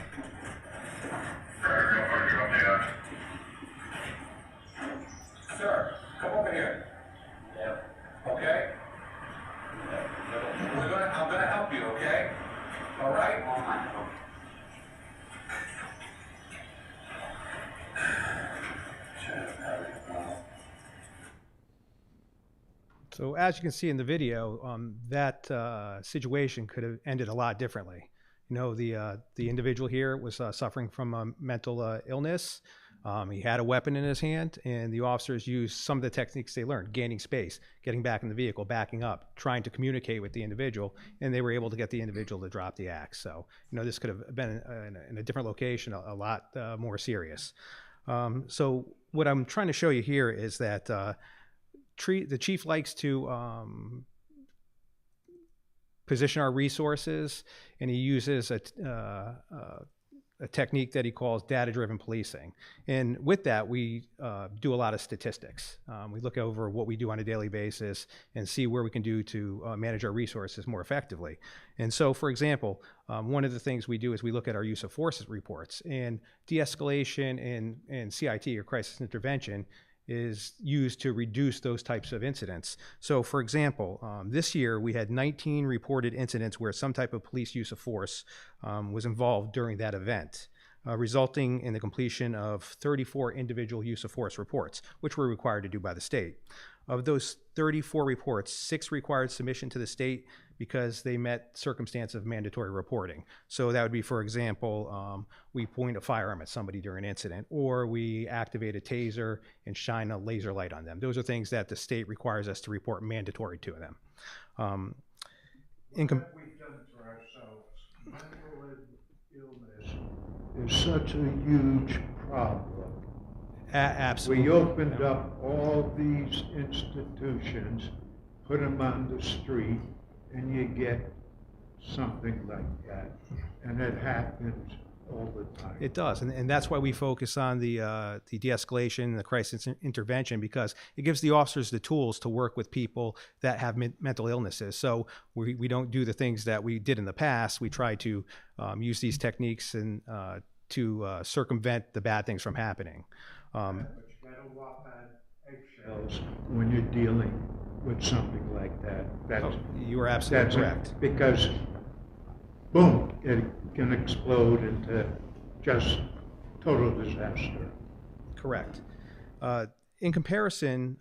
S22: Drop the axe. Sir, come over here. Yep. Okay? I'm gonna help you, okay? All right?
S4: So as you can see in the video, that situation could have ended a lot differently. You know, the individual here was suffering from a mental illness. He had a weapon in his hand, and the officers used some of the techniques they learned: gaining space, getting back in the vehicle, backing up, trying to communicate with the individual, and they were able to get the individual to drop the axe. So, you know, this could have been in a different location, a lot more serious. So what I'm trying to show you here is that the chief likes to position our resources, and he uses a technique that he calls data-driven policing. And with that, we do a lot of statistics. We look over what we do on a daily basis and see where we can do to manage our resources more effectively. And so, for example, one of the things we do is we look at our use of force reports. And de-escalation and CIT, or crisis intervention, is used to reduce those types of incidents. So for example, this year we had 19 reported incidents where some type of police use of force was involved during that event, resulting in the completion of 34 individual use of force reports, which we're required to do by the state. Of those 34 reports, 6 required submission to the state because they met circumstance of mandatory reporting. So that would be, for example, we point a firearm at somebody during an incident, or we activate a taser and shine a laser light on them. Those are things that the state requires us to report mandatory to them.
S19: What we've done to ourselves, mental illness is such a huge problem.
S4: Absolutely.
S19: We opened up all these institutions, put them on the street, and you get something like that. And it happens all the time.
S4: It does, and that's why we focus on the de-escalation, the crisis intervention, because it gives the officers the tools to work with people that have mental illnesses. So we don't do the things that we did in the past. We try to use these techniques and to circumvent the bad things from happening.
S19: But you gotta walk on eggshells when you're dealing with something like that.
S4: You are absolutely correct.
S19: Because, boom, it can explode into just total disaster.
S4: Correct. In comparison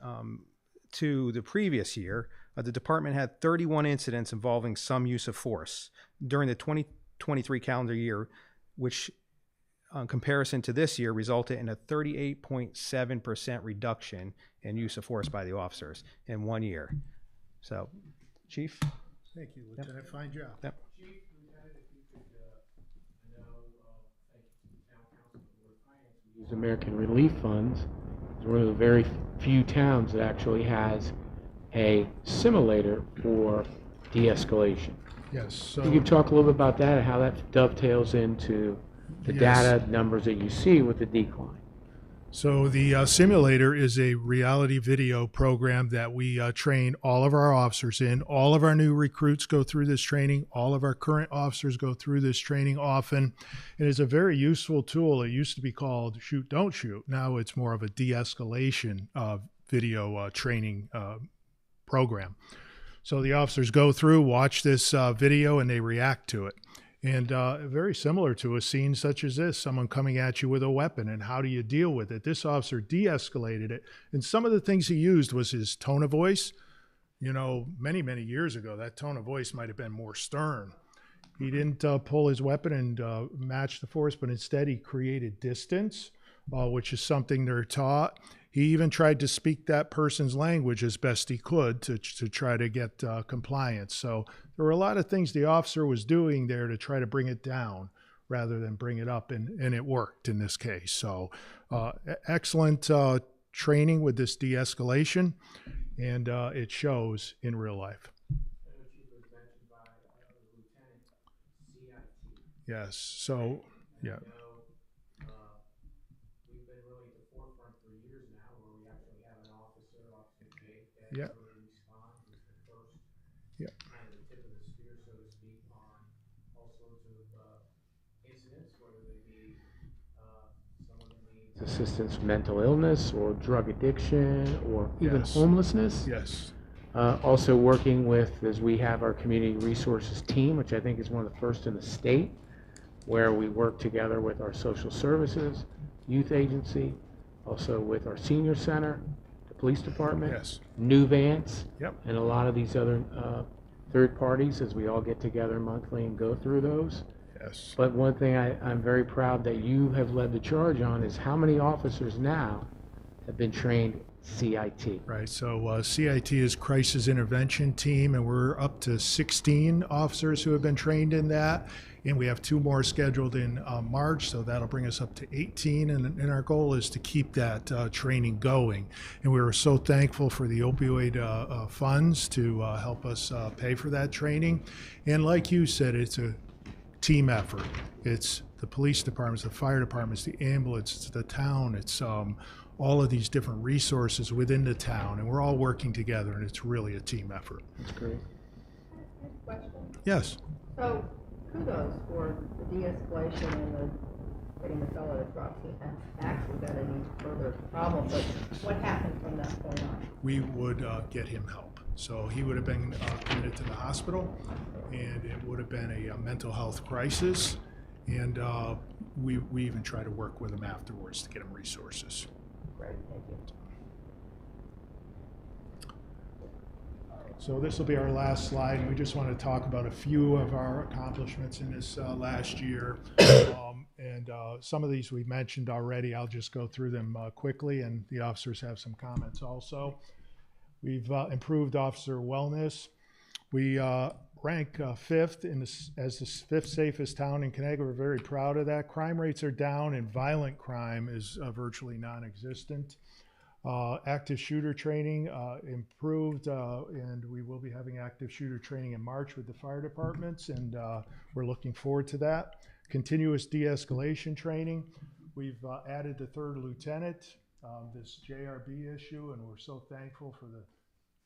S4: to the previous year, the department had 31 incidents involving some use of force during the 2023 calendar year, which in comparison to this year resulted in a 38.7% reduction in use of force by the officers in 1 year. So, Chief?
S7: Thank you, Lieutenant. Fine job.
S4: Yep.
S1: Chief, Lieutenant, if you could, I know, thank you to the town council and the board of finance. We use American Relief Funds. It's one of the very few towns that actually has a simulator for de-escalation.
S7: Yes. So
S1: you could talk a little bit about that and how that dovetails into the data numbers that you see with the decline.
S7: So the simulator is a reality video program that we train all of our officers in. All of our new recruits go through this training. All of our current officers go through this training often. It is a very useful tool. It used to be called Shoot, Don't Shoot. Now it's more of a de-escalation video training program. So the officers go through, watch this video, and they react to it. And very similar to a scene such as this, someone coming at you with a weapon, and how do you deal with it? This officer de-escalated it. And some of the things he used was his tone of voice. You know, many, many years ago, that tone of voice might have been more stern. He didn't pull his weapon and match the force, but instead he created distance, which is something they're taught. He even tried to speak that person's language as best he could to try to get compliance. So there were a lot of things the officer was doing there to try to bring it down rather than bring it up, and it worked in this case. So excellent training with this de-escalation, and it shows in real life. Yes, so, yeah. Yeah. Yeah.
S1: Kind of the tip of the spear, so to speak, on all sorts of incidents, whether they be someone who needs assistance with mental illness or drug addiction or even homelessness.
S7: Yes.
S1: Also working with, as we have our community resources team, which I think is one of the first in the state, where we work together with our social services, youth agency, also with our senior center, police department, New Vance, and a lot of these other third parties as we all get together monthly and go through those.
S7: Yes.
S1: But one thing I'm very proud that you have led the charge on is how many officers now have been trained CIT.
S7: Right, so CIT is Crisis Intervention Team, and we're up to 16 officers who have been trained in that. And we have 2 more scheduled in March, so that'll bring us up to 18. And our goal is to keep that training going. And we were so thankful for the opioid funds to help us pay for that training. And like you said, it's a team effort. It's the police departments, the fire departments, the ambulance, it's the town, it's all of these different resources within the town, and we're all working together, and it's really a team effort.
S1: That's great.
S5: Question?
S7: Yes.
S5: So kudos for the de-escalation and the getting the fellow that drops it and actually got any further problem, but what happened from that point on?
S7: We would get him help. So he would have been committed to the hospital, and it would have been a mental health crisis, and we even tried to work with him afterwards to get him resources.
S5: Great, thank you.
S7: So this will be our last slide, and we just want to talk about a few of our accomplishments in this last year. Some of these we mentioned already. I'll just go through them quickly, and the officers have some comments also. We've improved officer wellness. We rank fifth as the fifth safest town in Connecticut. We're very proud of that. Crime rates are down, and violent crime is virtually non-existent. Active shooter training improved, and we will be having active shooter training in March with the fire departments, and we're looking forward to that. Continuous de-escalation training. We've added the third lieutenant, this JRB issue, and we're so thankful for the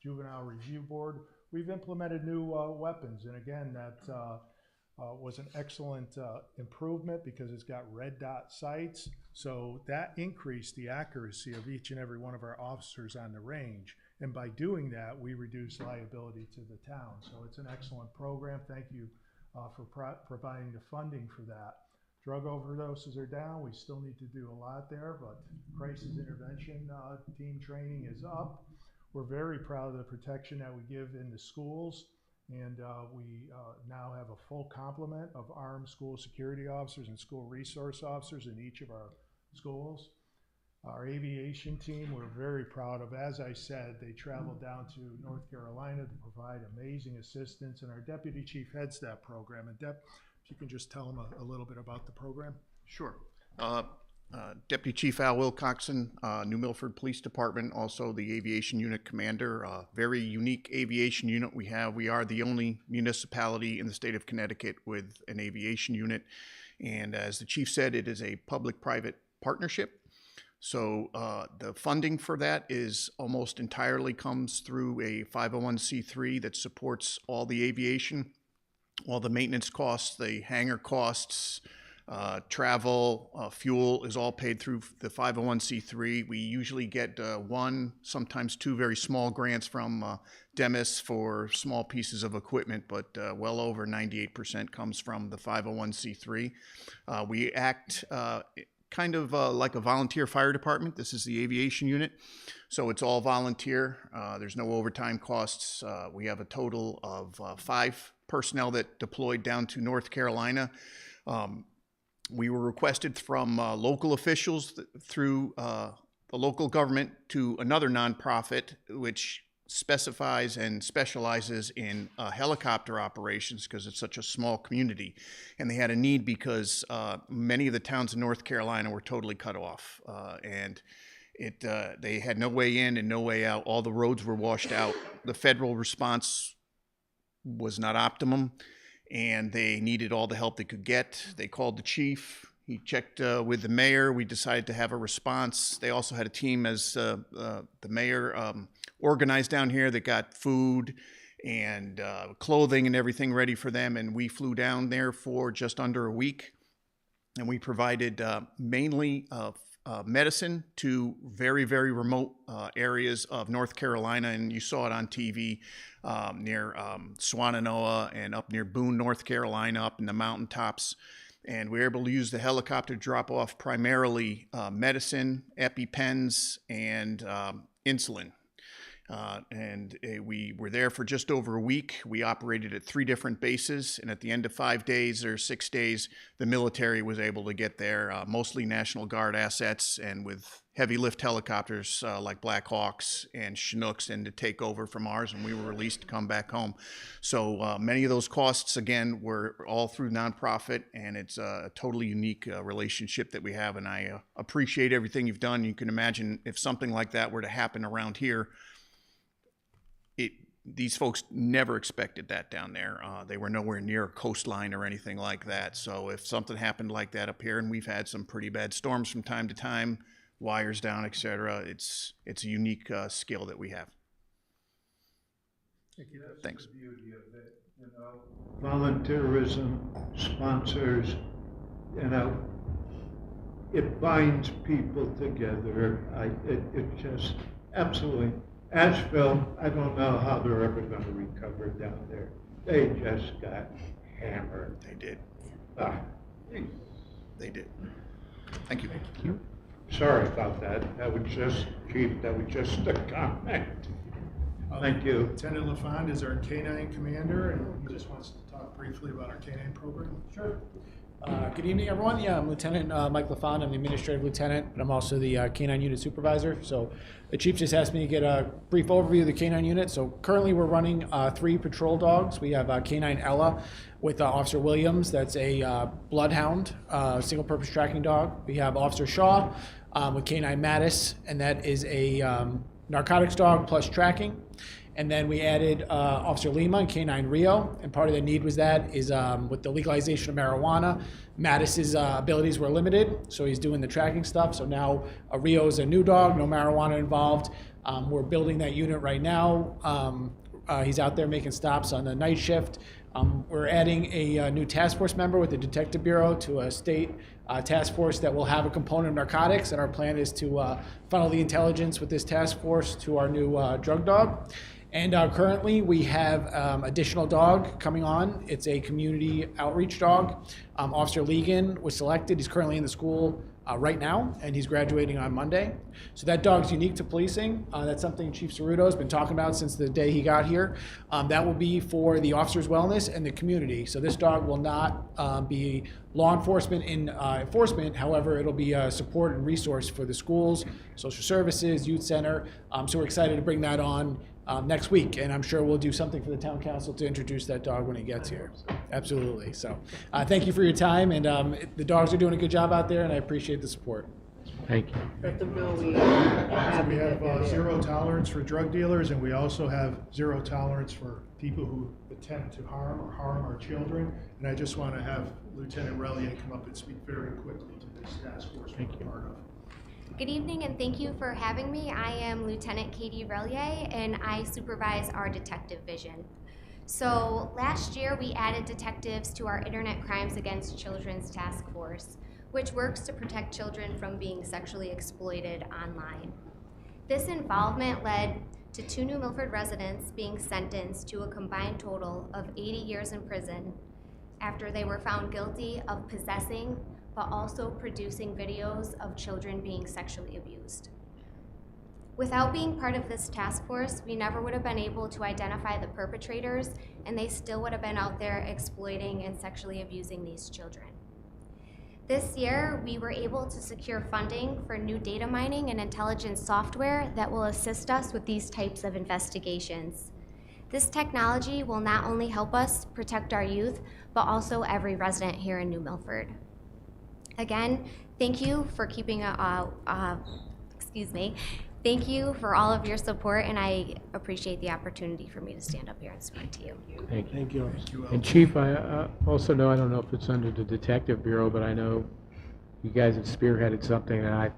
S7: Juvenile Review Board. We've implemented new weapons, and again, that was an excellent improvement because it's got red dot sights. So that increased the accuracy of each and every one of our officers on the range. And by doing that, we reduce liability to the town. So it's an excellent program. Thank you for providing the funding for that. Drug overdoses are down. We still need to do a lot there, but crisis intervention team training is up. We're very proud of the protection that we give in the schools. And we now have a full complement of armed school security officers and school resource officers in each of our schools. Our aviation team, we're very proud of. As I said, they traveled down to North Carolina to provide amazing assistance, and our deputy chief heads that program. And Dep, if you can just tell them a little bit about the program.
S9: Sure. Deputy Chief Al Wilcoxon, New Milford Police Department, also the aviation unit commander. Very unique aviation unit we have. We are the only municipality in the state of Connecticut with an aviation unit. And as the chief said, it is a public-private partnership. So the funding for that is almost entirely comes through a 501c3 that supports all the aviation, all the maintenance costs, the hangar costs, travel, fuel is all paid through the 501c3. We usually get one, sometimes two very small grants from Demis for small pieces of equipment, but well over 98% comes from the 501c3. We act kind of like a volunteer fire department. This is the aviation unit, so it's all volunteer. There's no overtime costs. We have a total of 5 personnel that deployed down to North Carolina. We were requested from local officials through the local government to another nonprofit, which specifies and specializes in helicopter operations because it's such a small community. And they had a need because many of the towns in North Carolina were totally cut off. And they had no way in and no way out. All the roads were washed out. The federal response was not optimum, and they needed all the help they could get. They called the chief. He checked with the mayor. We decided to have a response. They also had a team, as the mayor organized down here, that got food and clothing and everything ready for them. And we flew down there for just under a week. And we provided mainly medicine to very, very remote areas of North Carolina. And you saw it on TV near Swannanoa and up near Boone, North Carolina, up in the mountaintops. And we were able to use the helicopter to drop off primarily medicine, EpiPens, and insulin. We were there for just over a week. We operated at 3 different bases, and at the end of 5 days or 6 days, the military was able to get there, mostly National Guard assets, and with heavy lift helicopters like Black Hawks and Chinooks, and to take over from ours, and we were released to come back home. So many of those costs, again, were all through nonprofit, and it's a totally unique relationship that we have, and I appreciate everything you've done. You can imagine if something like that were to happen around here, these folks never expected that down there. They were nowhere near a coastline or anything like that. So if something happened like that up here, and we've had some pretty bad storms from time to time, wires down, etc., it's a unique skill that we have. Thanks.
S19: The beauty of it, volunteerism, sponsors, it binds people together. It just absolutely. Asheville, I don't know how they're ever going to recover down there. They just got hammered.
S9: They did. They did. Thank you.
S19: Thank you. Sorry about that. That was just, Chief, that was just a comment. Thank you.
S7: Lieutenant LaFond is our K-9 commander, and he just wants to talk briefly about our K-9 program.
S8: Sure. Good evening, everyone. Yeah, I'm Lieutenant Mike LaFond. I'm the administrative lieutenant, but I'm also the K-9 unit supervisor. So the chief just asked me to get a brief overview of the K-9 unit. So currently we're running 3 patrol dogs. We have K-9 Ella with Officer Williams. That's a bloodhound, single-purpose tracking dog. We have Officer Shaw with K-9 Mattis, and that is a narcotics dog plus tracking. And then we added Officer Lima and K-9 Rio, and part of the need was that is with the legalization of marijuana, Mattis's abilities were limited, so he's doing the tracking stuff. So now Rio is a new dog, no marijuana involved. We're building that unit right now. He's out there making stops on the night shift. We're adding a new task force member with the Detective Bureau to a state task force that will have a component of narcotics, and our plan is to funnel the intelligence with this task force to our new drug dog. And currently we have additional dog coming on. It's a community outreach dog. Officer Legan was selected. He's currently in the school right now, and he's graduating on Monday. So that dog's unique to policing. That's something Chief Cerruto has been talking about since the day he got here. That will be for the officer's wellness and the community. So this dog will not be law enforcement in enforcement. However, it'll be a support and resource for the schools, social services, youth center. So we're excited to bring that on next week, and I'm sure we'll do something for the town council to introduce that dog when he gets here. Absolutely. So thank you for your time, and the dogs are doing a good job out there, and I appreciate the support.
S1: Thank you.
S3: Let them know we
S7: So we have zero tolerance for drug dealers, and we also have zero tolerance for people who attempt to harm our children. And I just want to have Lieutenant Relier come up and speak very quickly to this task force we're part of.
S11: Good evening, and thank you for having me. I am Lieutenant Katie Relier, and I supervise our detective vision. So last year we added detectives to our Internet Crimes Against Children's Task Force, which works to protect children from being sexually exploited online. This involvement led to 2 New Milford residents being sentenced to a combined total of 80 years in prison after they were found guilty of possessing but also producing videos of children being sexually abused. Without being part of this task force, we never would have been able to identify the perpetrators, and they still would have been out there exploiting and sexually abusing these children. This year, we were able to secure funding for new data mining and intelligence software that will assist us with these types of investigations. This technology will not only help us protect our youth, but also every resident here in New Milford. Again, thank you for keeping Thank you for all of your support, and I appreciate the opportunity for me to stand up here and speak to you.
S1: Thank you.
S16: Thank you.
S1: And Chief, I also know, I don't know if it's under the Detective Bureau, but I know you guys have spearheaded something that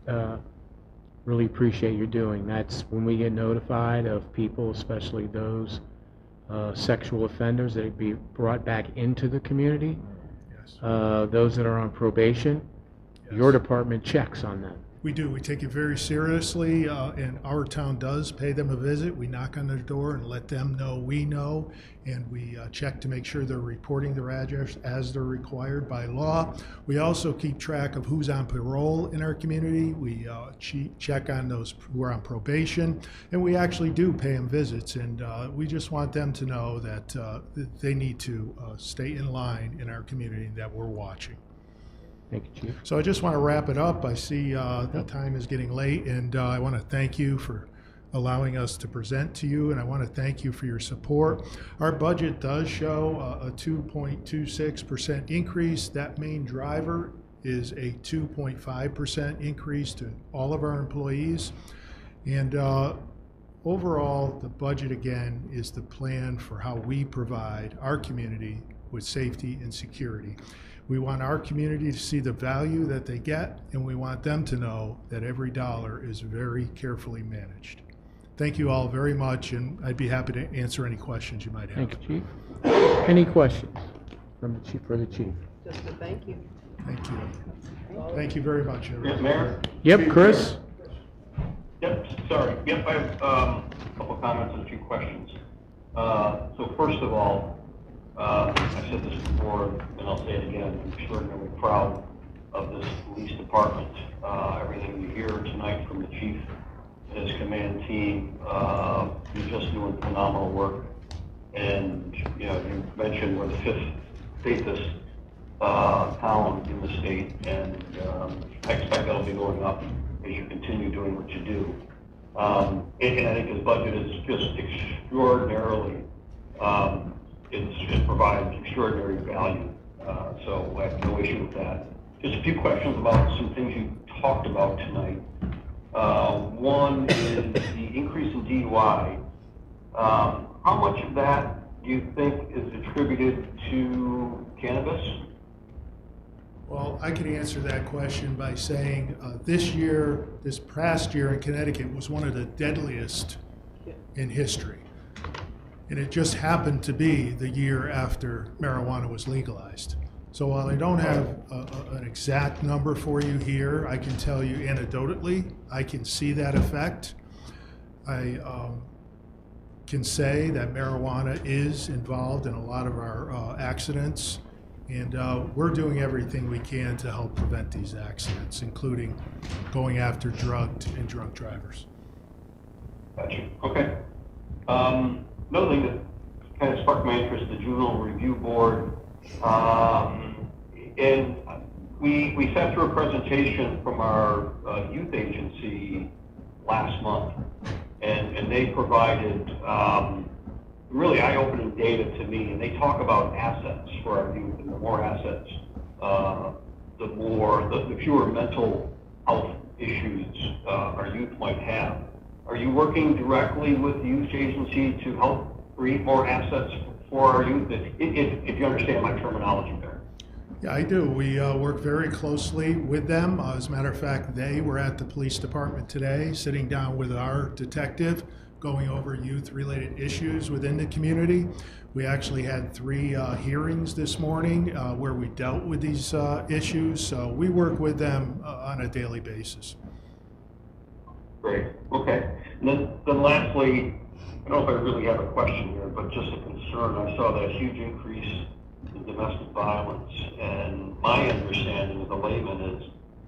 S1: I really appreciate you doing. That's when we get notified of people, especially those sexual offenders that be brought back into the community.
S7: Yes.
S1: Those that are on probation, your department checks on them.
S7: We do. We take it very seriously, and our town does pay them a visit. We knock on their door and let them know we know, and we check to make sure they're reporting their address as they're required by law. We also keep track of who's on parole in our community. We check on those who are on probation, and we actually do pay them visits, and we just want them to know that they need to stay in line in our community, that we're watching.
S1: Thank you, Chief.
S7: So I just want to wrap it up. I see the time is getting late, and I want to thank you for allowing us to present to you, and I want to thank you for your support. Our budget does show a 2.26% increase. That main driver is a 2.5% increase to all of our employees. And overall, the budget, again, is the plan for how we provide our community with safety and security. We want our community to see the value that they get, and we want them to know that every dollar is very carefully managed. Thank you all very much, and I'd be happy to answer any questions you might have.
S1: Thank you, Chief. Any questions from the chief, for the chief?
S3: Just a thank you.
S7: Thank you. Thank you very much, everyone.
S10: Mayor?
S1: Yep, Chris?
S10: Yep, sorry. Yep, I have a couple comments and a few questions. So first of all, I said this before, and I'll say it again, I'm extraordinarily proud of this police department. Everything you hear tonight from the chief and his command team, you're just doing phenomenal work. And, you know, you mentioned we're the fifth safest town in the state, and I expect that'll be going up as you continue doing what you do. And I think his budget is just extraordinarily, it provides extraordinary value. So I have no issue with that. Just a few questions about some things you talked about tonight. One is the increase in DUI. How much of that do you think is attributed to cannabis?
S7: Well, I can answer that question by saying this past year in Connecticut was one of the deadliest in history. And it just happened to be the year after marijuana was legalized. So while I don't have an exact number for you here, I can tell you anecdotally, I can see that effect. I can say that marijuana is involved in a lot of our accidents. And we're doing everything we can to help prevent these accidents, including going after drugged and drunk drivers.
S10: Gotcha. Okay. Another thing that kind of sparked my interest, the Juvenile Review Board. And we sat through a presentation from our youth agency last month, and they provided really eye-opening data to me, and they talk about assets for our youth, and the more assets, the fewer mental health issues our youth might have. Are you working directly with the youth agency to help create more assets for our youth, if you understand my terminology there?
S7: Yeah, I do. We work very closely with them. As a matter of fact, they were at the police department today, sitting down with our detective, going over youth-related issues within the community. We actually had 3 hearings this morning where we dealt with these issues, so we work with them on a daily basis.
S10: Great, okay. And then lastly, I don't know if I really have a question here, but just a concern. I saw that huge increase in domestic violence, and my understanding as a layman is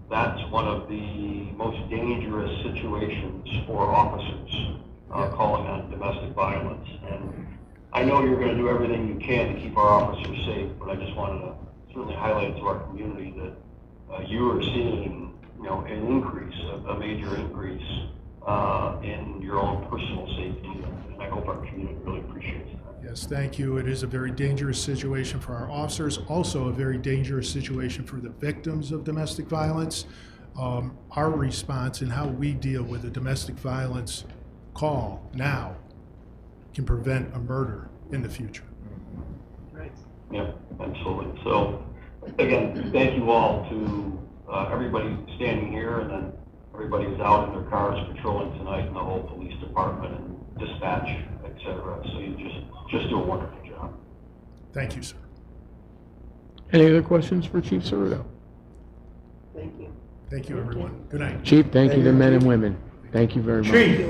S10: that's one of the most dangerous situations for officers. Calling on domestic violence. And I know you're going to do everything you can to keep our officers safe, but I just wanted to certainly highlight to our community that you are seeing, an increase, a major increase in your own personal safety, and I hope our community really appreciates that.
S7: Yes, thank you. It is a very dangerous situation for our officers, also a very dangerous situation for the victims of domestic violence. Our response and how we deal with the domestic violence call now can prevent a murder in the future.
S3: Right.
S10: Yeah, absolutely. So, again, thank you all to everybody standing here, and then everybody who's out in their cars patrolling tonight, and the whole police department and dispatch, etc. So you just do a wonderful job.
S7: Thank you, sir.
S1: Any other questions for Chief Ceruto?
S3: Thank you.
S7: Thank you, everyone. Good night.
S1: Chief, thank you to men and women. Thank you very much.
S19: Chief,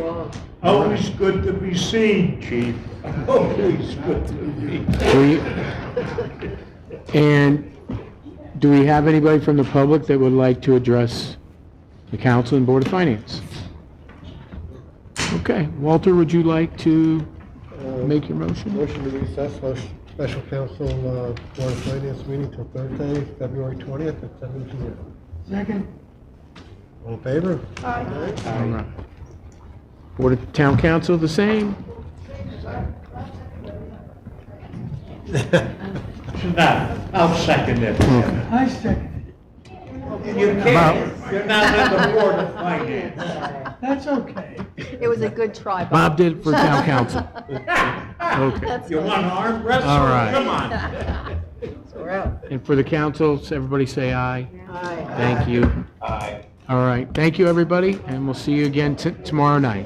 S19: always good to be seen, Chief. Always good to be seen.
S1: And do we have anybody from the public that would like to address the council and Board of Finance? Okay, Walter, would you like to make your motion?
S16: Motion to recess our special council Board of Finance meeting till Thursday, February 20th at 7 p.m.
S18: Second.
S16: All in favor?
S1: Aye. Board of Town Council, the same?
S19: I'll second it.
S18: I second
S19: You can't, you're not on the Board of Finance.
S18: it. That's okay.
S5: It was a good try, Bob.
S1: Bob did it for town council. Okay.
S5: You want an arm wrestle?
S1: All right.
S5: Come on. So we're out.
S1: And for the council, everybody say aye.
S3: Aye.
S1: Thank you.
S10: Aye.
S1: All right. Thank you, everybody, and we'll see you again tomorrow night.